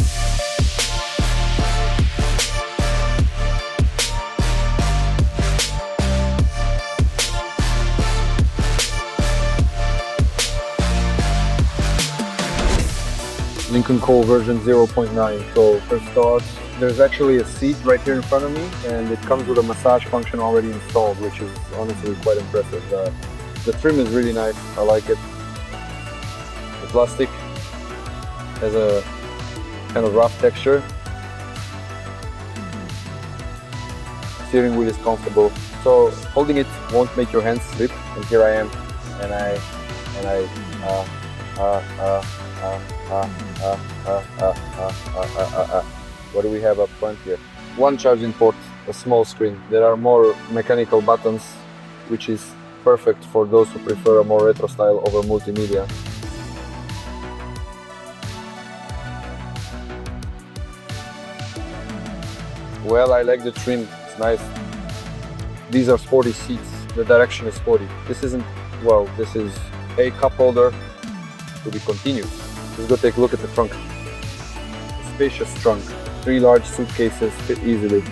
Lynk Co version 0.9. So first start, there's actually a seat right here in front of me, and it comes with a massage function already installed, which is honestly quite impressive. The trim is really nice, I like it. The plastic has a kind of rough texture. Steering wheel is comfortable, so holding it won't make your hands slip. And here I am, and what do we have up front here? One charging port, a small screen. There are more mechanical buttons, which is perfect for those who prefer a more retro style over multimedia. Well, I like the trim, it's nice. These are sporty seats, the direction is sporty. This isn't, well, this is a cup holder to be continued. Let's go take a look at the trunk. A spacious trunk. 3 large suitcases fit easily.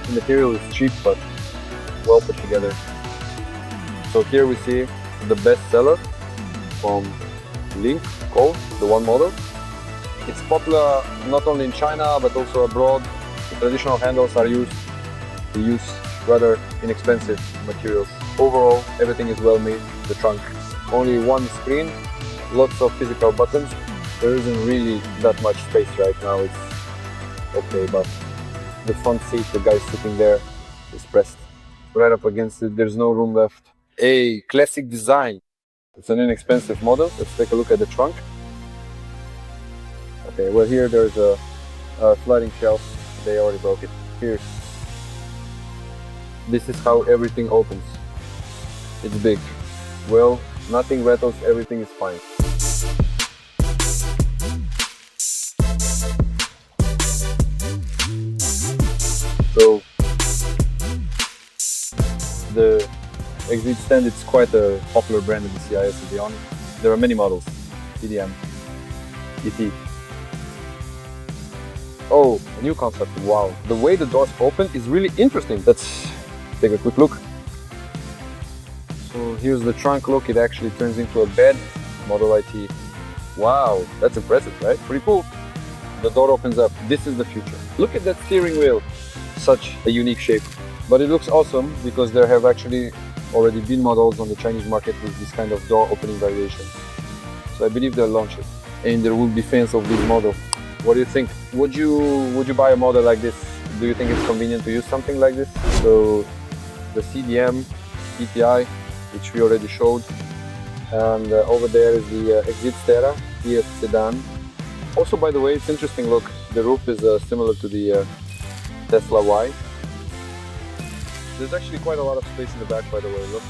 The material is cheap but well put together. So here we see the best seller from Lynk Co, the one model. It's popular not only in China but also abroad. The traditional handles are used to use rather inexpensive materials. Overall, everything is well made. The trunk, only one screen, lots of physical buttons. There isn't really that much space right now. It's okay, but the front seat, the guy sitting there, is pressed right up against it. There's no room left. A classic design. It's an inexpensive model. Let's take a look at the trunk. Okay, well here there's a sliding shelf. They already broke it. Here. This is how everything opens. It's big. Well, nothing rattles, everything is fine. So, the Exeed stand, it's quite a popular brand in the CIS, to be honest. There are many models. CDM, ET. Oh, a new concept, wow. The way the doors open is really interesting. Let's take a quick look. So here's the trunk look. It actually turns into a bed. Model IT. Wow, that's impressive, right? Pretty cool. The door opens up. This is the future. Look at that steering wheel. Such a unique shape. But it looks awesome because there have actually already been models on the Chinese market with this kind of door opening variation. So I believe they'll launch it. and there will be fans of this model. What do you think? Would you buy a model like this? Do you think it's convenient to use something like this? So the CDM DTI, which we already showed, and over there is the Exeed Sterra ES sedan. Also, by the way, it's interesting, look, the roof is similar to the Tesla Y. There's actually quite a lot of space in the back, by the way, look.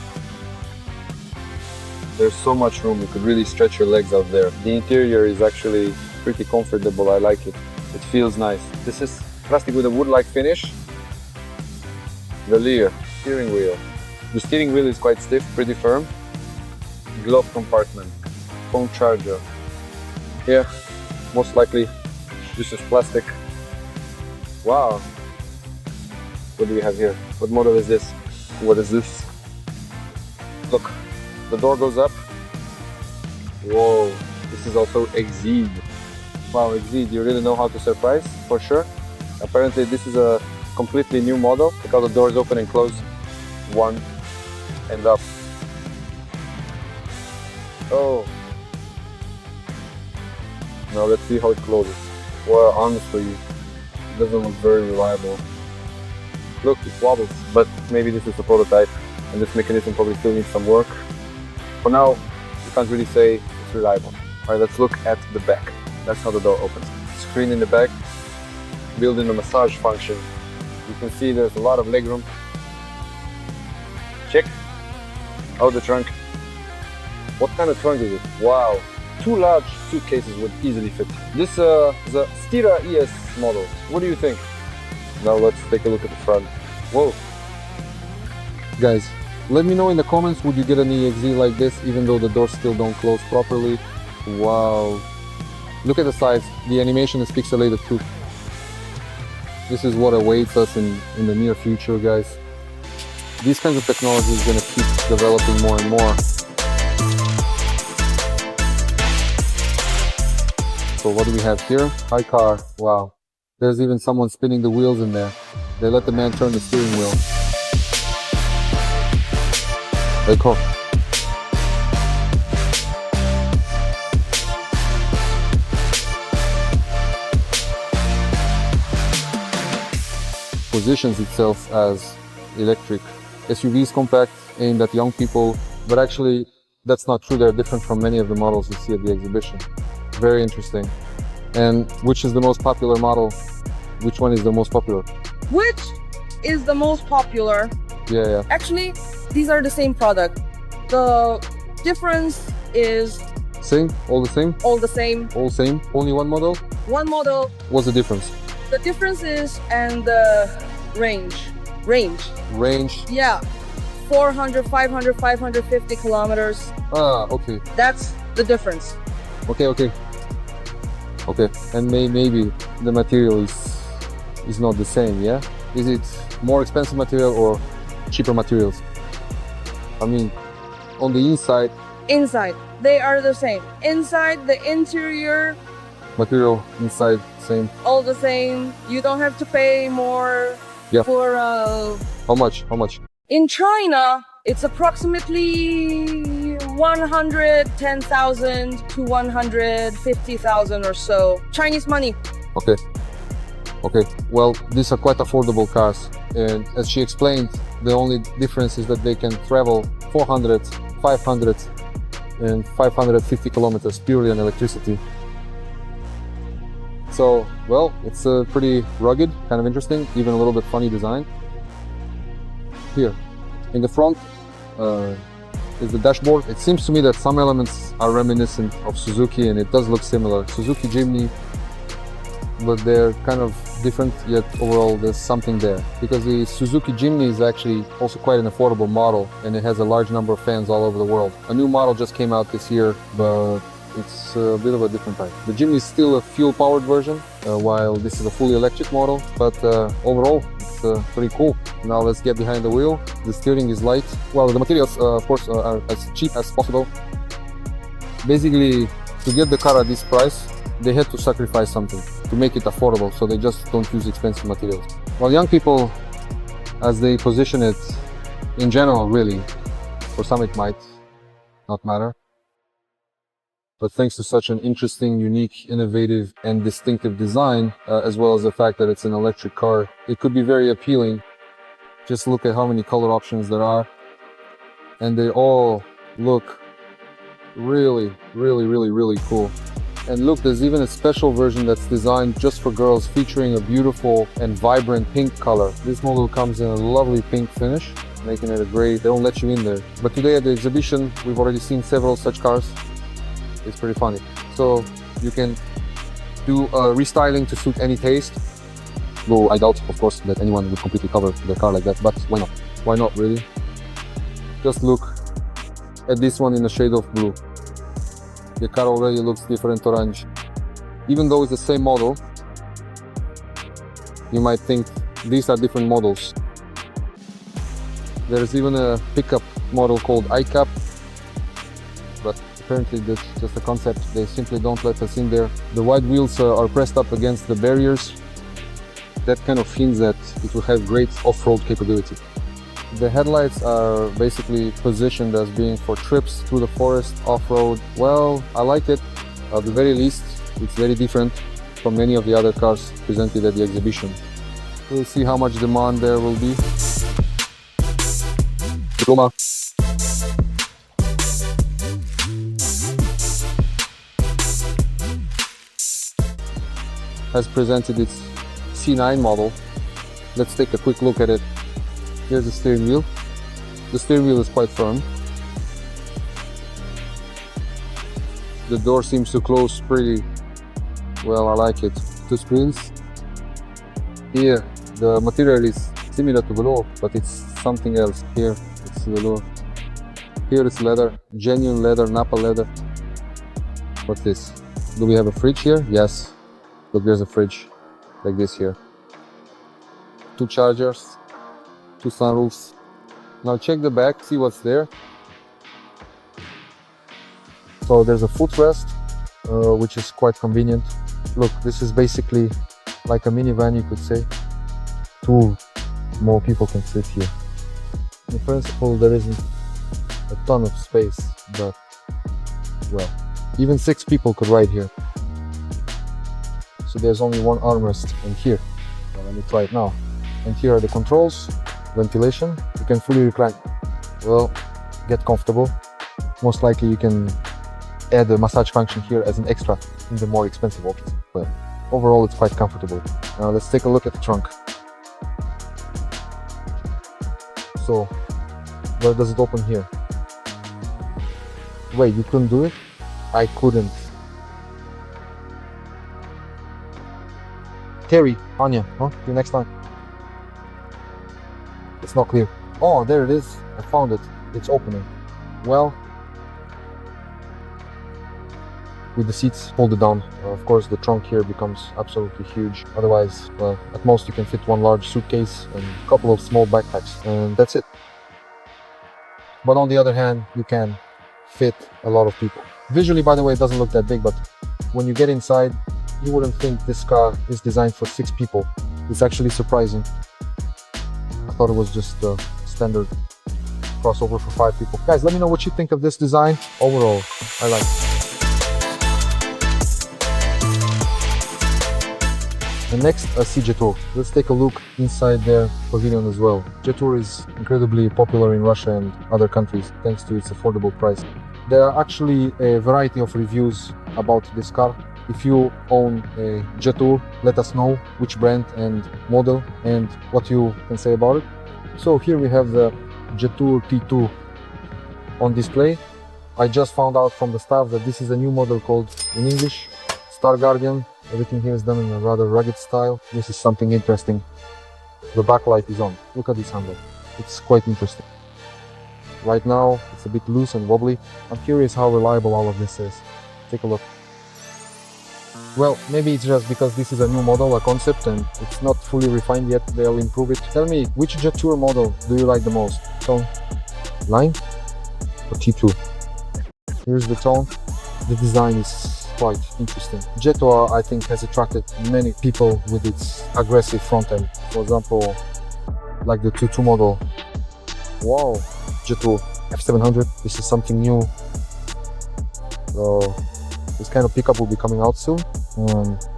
There's so much room, you could really stretch your legs out there. The interior is actually pretty comfortable, I like it. It feels nice. This is plastic with a wood-like finish. The rear steering wheel. The steering wheel is quite stiff, pretty firm. Glove compartment, phone charger. Here, most likely, this is plastic. Wow. What do we have here? What model is this? What is this? Look, the door goes up. Whoa, this is also Exeed. Wow, Exeed, you really know how to surprise, for sure. Apparently this is a completely new model because the doors open and close one and up. Oh. Now let's see how it closes. Well, honestly, it doesn't look very reliable. Look, it wobbles, but maybe this is a prototype and this mechanism probably still needs some work. For now, you can't really say it's reliable. Alright, let's look at the back. That's how the door opens. Screen in the back, built-in a massage function. You can see there's a lot of legroom. Check out the trunk. What kind of trunk is it? Wow, 2 large suitcases would easily fit. This is a Sterra ES model. What do you think? Now let's take a look at the front. Whoa. Guys, let me know in the comments, would you get an EXE like this even though the doors still don't close properly? Wow. Look at the size. The animation is pixelated too. This is what awaits us in the near future, guys. These kinds of technology is going to keep developing more and more. So what do we have here? High car. Wow. There's even someone spinning the wheels in there. They let the man turn the steering wheel. Very cool. Positions itself as electric. SUV is compact, aimed at young people, but actually that's not true. They're different from many of the models you see at the exhibition. Very interesting. And which is the most popular model? Which one is the most popular? Which is the most popular? Yeah. Actually, these are the same product. The difference is... Same? All the same? All the same. All same? Only one model? One model. What's the difference? The difference is and the range. Range? Yeah. 400, 500, 550 kilometers. Ah, okay. That's the difference. Okay. And maybe the material is not the same, yeah? Is it more expensive material or cheaper materials? I mean, on the inside... Inside, they are the same. Inside, the interior... Material, inside, same. All the same. You don't have to pay more for... How much? In China, it's approximately 110,000 to 150,000 or so. Chinese money. Okay. Well, these are quite affordable cars. And as she explained, the only difference is that they can travel 400, 500 and 550 kilometers purely on electricity. So, well, it's pretty rugged, kind of interesting, even a little bit funny design. Here, in the front is the dashboard. It seems to me that some elements are reminiscent of Suzuki and it does look similar. Suzuki Jimny, but they're kind of different, yet overall there's something there. Because the Suzuki Jimny is actually also quite an affordable model and it has a large number of fans all over the world. A new model just came out this year, but it's a bit of a different type. The Jimny is still a fuel-powered version, while this is a fully electric model, but overall it's pretty cool. Now let's get behind the wheel. The steering is light. Well, the materials, of course, are as cheap as possible. Basically, to get the car at this price, they had to sacrifice something to make it affordable, so they just don't use expensive materials. Well, young people, as they position it, in general, really, for some it might not matter. But thanks to such an interesting, unique, innovative, and distinctive design, as well as the fact that it's an electric car, it could be very appealing. Just look at how many color options there are. And they all look really, really, really, really cool. And look, there's even a special version that's designed just for girls, featuring a beautiful and vibrant pink color. This model comes in a lovely pink finish, making it a great, they don't let you in there. But today at the exhibition, we've already seen several such cars. It's pretty funny. So you can do restyling to suit any taste. Though I doubt, of course, that anyone would completely cover their car like that, but why not? Why not, really? Just look at this one in a shade of blue. The car already looks different orange. Even though it's the same model, you might think these are different models. There's even a pickup model called iCap, but apparently that's just a concept. They simply don't let us in there. The wide wheels are pressed up against the barriers. That kind of hints that it will have great off-road capability. The headlights are basically positioned as being for trips through the forest, off-road. Well, I like it. At the very least, it's very different from many of the other cars presented at the exhibition. We'll see how much demand there will be. Diploma. Has presented its C9 model. Let's take a quick look at it. Here's the steering wheel. The steering wheel is quite firm. The door seems to close pretty well, I like it. Two screens. Here, the material is similar to velour, but it's something else. Here, it's velour. Here it's leather, genuine leather, Napa leather. What's this? Do we have a fridge here? Yes. Look, there's a fridge, like this here. Two chargers, two sunroofs. Now check the back, see what's there. So there's a footrest, which is quite convenient. Look, this is basically like a minivan, you could say. Two more people can sit here. In principle, there isn't a ton of space, but, well, even 6 people could ride here. So there's only one armrest in here. Well, let me try it now. And here are the controls, ventilation. You can fully recline. Well, get comfortable. Most likely you can add a massage function here as an extra in the more expensive options. But overall, it's quite comfortable. Now let's take a look at the trunk. So, where does it open here? Wait, you couldn't do it? I couldn't. Terry, Anya, huh? See you next time. It's not clear. Oh, there it is. I found it. It's opening. Well, with the seats folded down, of course the trunk here becomes absolutely huge. Otherwise, well, at most you can fit one large suitcase and a couple of small backpacks, and that's it. But on the other hand, you can fit a lot of people. Visually, by the way, it doesn't look that big, but when you get inside, you wouldn't think this car is designed for 6 people. It's actually surprising. I thought it was just a standard crossover for 5 people. Guys, let me know what you think of this design. Overall, I like it. And next, I see Jetour. Let's take a look inside their pavilion as well. Jetour is incredibly popular in Russia and other countries thanks to its affordable price. There are actually a variety of reviews about this car. If you own a Jetour, let us know which brand and model and what you can say about it. So here we have the Jetour T2 on display. I just found out from the staff that this is a new model called, in English, Star Guardian. Everything here is done in a rather rugged style. This is something interesting. The backlight is on. Look at this handle. It's quite interesting. Right now, it's a bit loose and wobbly. I'm curious how reliable all of this is. Take a look. Well, maybe it's just because this is a new model, a concept, and it's not fully refined yet. They'll improve it. Tell me, which Jetour model do you like the most? Tone, line, or T2? Here's the tone. The design is quite interesting. Jetour, I think, has attracted many people with its aggressive front end. For example, like the T2 model. Wow, Jetour F700. This is something new. So This kind of pickup will be coming out soon.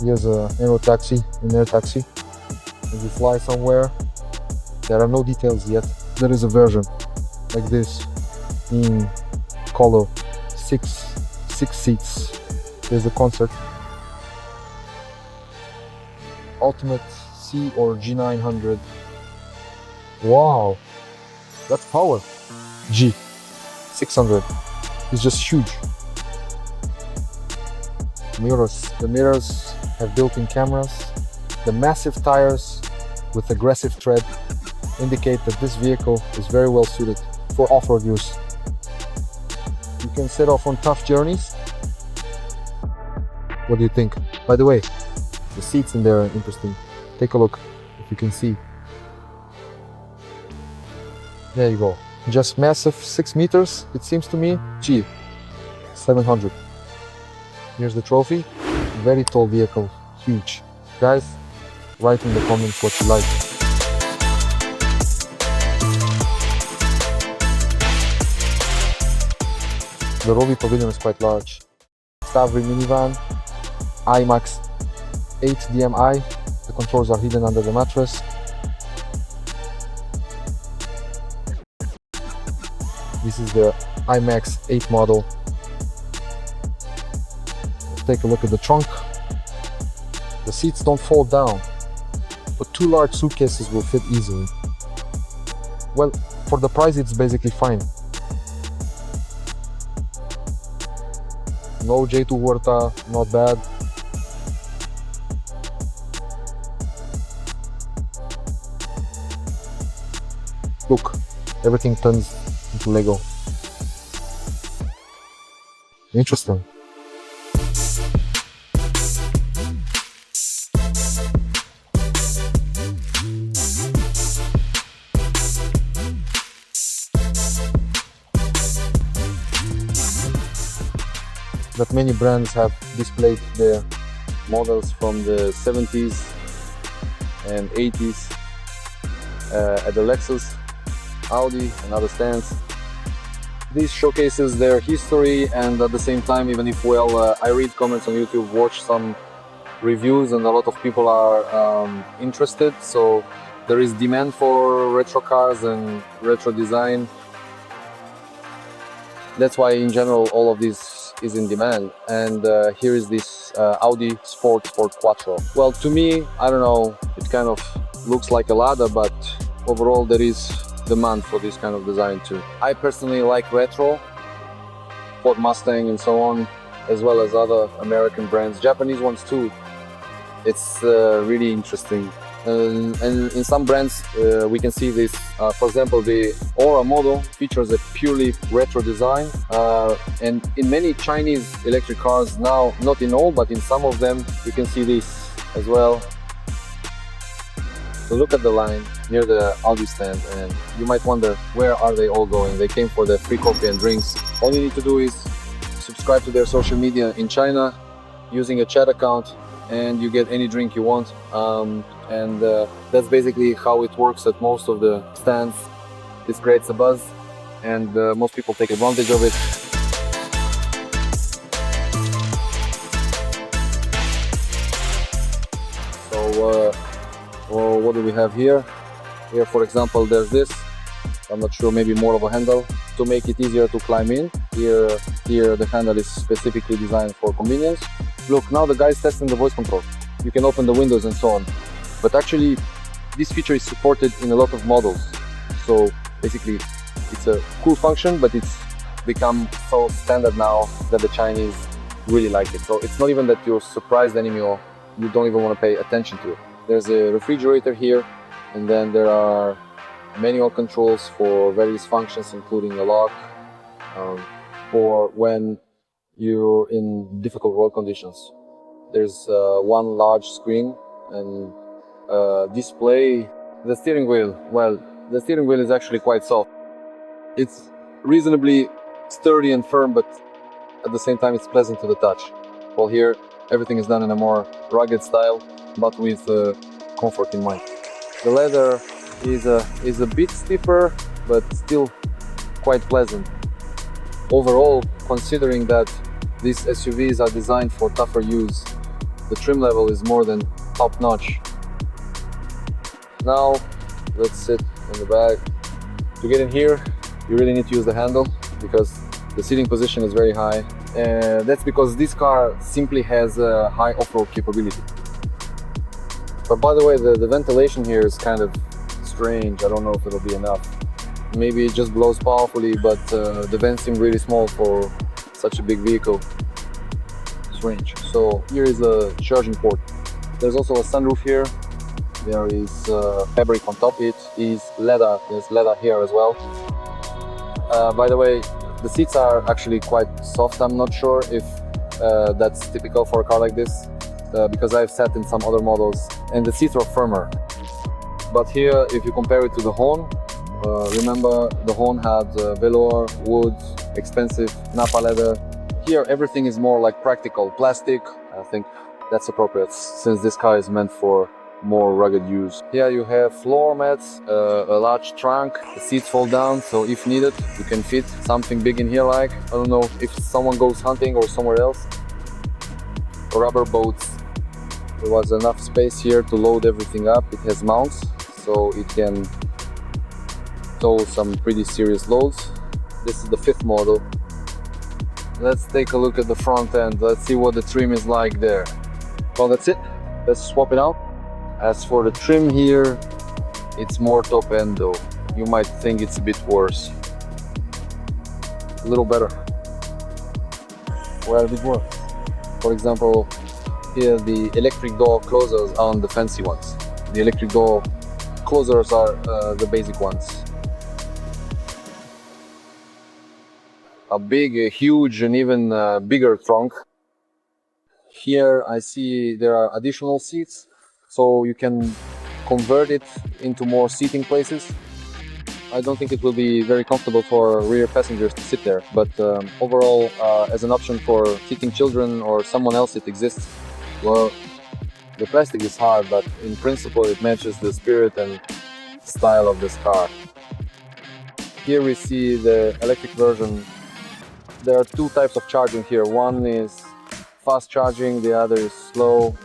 Here's an air taxi. If you fly somewhere, there are no details yet. There is a version like this in color, six seats. There's a concert. Ultimate C or G900. Wow, that's power. G600 is just huge. Mirrors. The mirrors have built-in cameras. The massive tires with aggressive tread indicate that this vehicle is very well suited for off-road use. You can set off on tough journeys. What do you think? By the way, the seats in there are interesting. Take a look if you can see. There you go. Just massive 6 meters, it seems to me. G700. Here's the trophy. Very tall vehicle, huge. Guys, write in the comments what you like. The Roewe pavilion is quite large. Stavri minivan, iMax 8 DMi. The controls are hidden under the mattress. This is the iMax 8 model. Let's take a look at the trunk. The seats don't fold down, but 2 large suitcases will fit easily. Well, for the price it's basically fine. No Jetour, not bad. Look, everything turns into Lego. Interesting. That many brands have displayed their models from the 70s and 80s at the Lexus, Audi and other stands. This showcases their history, and at the same time, even if I read comments on YouTube, watch some reviews, and a lot of people are interested, so there is demand for retro cars and retro design. That's why in general all of this is in demand. And here is this Audi Sport Quattro. Well, to me, I don't know, it kind of looks like a Lada, but overall there is demand for this kind of design too. I personally like retro, Ford Mustang and so on, as well as other American brands, Japanese ones too. It's really interesting. And in some brands we can see this, for example, the Aura model features a purely retro design, and in many Chinese electric cars now, not in all, but in some of them, you can see this as well. So look at the line near the Audi stand, and you might wonder, where are they all going? They came for the free coffee and drinks. All you need to do is subscribe to their social media in China using a chat account, and you get any drink you want. That's basically how it works at most of the stands. This creates a buzz, and most people take advantage of it. So what do we have here? Here, for example, there's this. I'm not sure, maybe more of a handle to make it easier to climb in. Here the handle is specifically designed for convenience. Look, now the guy is testing the voice control. You can open the windows and so on. But actually, this feature is supported in a lot of models. So basically, it's a cool function, but it's become so standard now that the Chinese really like it. So it's not even that you're surprised anymore, you don't even want to pay attention to it. There's a refrigerator here, and then there are manual controls for various functions, including a lock, for when you're in difficult road conditions. There's one large screen and display. The steering wheel, well, the steering wheel is actually quite soft. It's reasonably sturdy and firm, but at the same time it's pleasant to the touch. While here everything is done in a more rugged style, but with comfort in mind. The leather is a bit stiffer, but still quite pleasant. Overall, considering that These SUVs are designed for tougher use. The trim level is more than top-notch. Now, let's sit in the back. To get in here, you really need to use the handle because the seating position is very high. That's because this car simply has a high off-road capability. But by the way, the ventilation here is kind of strange. I don't know if it'll be enough. Maybe it just blows powerfully, but the vents seem really small for such a big vehicle. Strange. So here is a charging port. There's also a sunroof here. There is fabric on top. It is leather. There's leather here as well. By the way, the seats are actually quite soft. I'm not sure if that's typical for a car like this, because I've sat in some other models and the seats are firmer. But here, if you compare it to the Horn, remember the Horn had velour, wood, expensive Napa leather. Here everything is more like practical plastic. I think that's appropriate since this car is meant for more rugged use. Here you have floor mats, a large trunk, the seats fold down, so if needed you can fit something big in here, like, I don't know, if someone goes hunting or somewhere else. Rubber boats. There was enough space here to load everything up. It has mounts, so it can tow some pretty serious loads. This is the 5th model. Let's take a look at the front end. Let's see what the trim is like there. Well, that's it. Let's swap it out. As for the trim here, it's more top end though. You might think it's a bit worse. A little better. Well, a bit worse. For example, here the electric door closers aren't the fancy ones. The electric door closers are the basic ones. A big, huge and even bigger trunk. Here I see there are additional seats, so you can convert it into more seating places. I don't think it will be very comfortable for rear passengers to sit there, but overall, as an option for seating children or someone else, it exists. Well, the plastic is hard, but in principle it matches the spirit and style of this car. Here we see the electric version. There are 2 types of charging here. One is fast charging, the other is slow.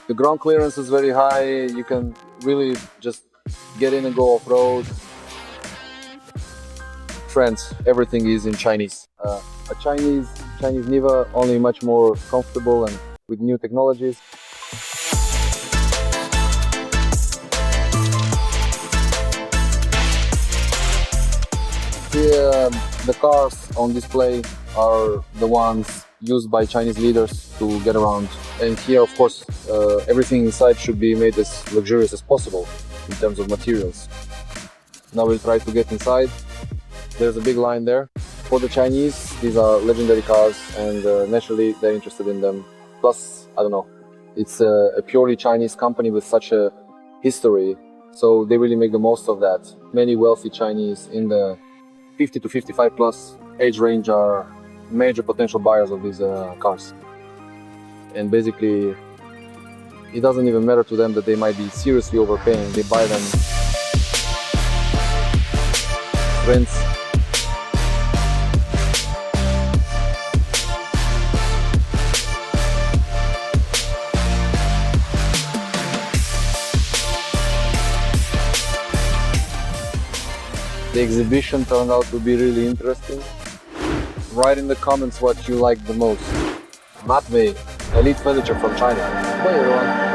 The ground clearance is very high. You can really just get in and go off-road. Friends, everything is in Chinese. A Chinese Niva, only much more comfortable and with new technologies. Here, the cars on display are the ones used by Chinese leaders to get around. And here, of course, everything inside should be made as luxurious as possible in terms of materials. Now we'll try to get inside. There's a big line there. For the Chinese, these are legendary cars, and naturally they're interested in them. Plus, I don't know, it's a purely Chinese company with such a history, so they really make the most of that. Many wealthy Chinese in the 50 to 55 plus age range are major potential buyers of these cars. And basically, it doesn't even matter to them that they might be seriously overpaying. They buy them. Friends. The exhibition turned out to be really interesting. Write in the comments what you liked the most. Matvey, elite furniture from China. Bye everyone.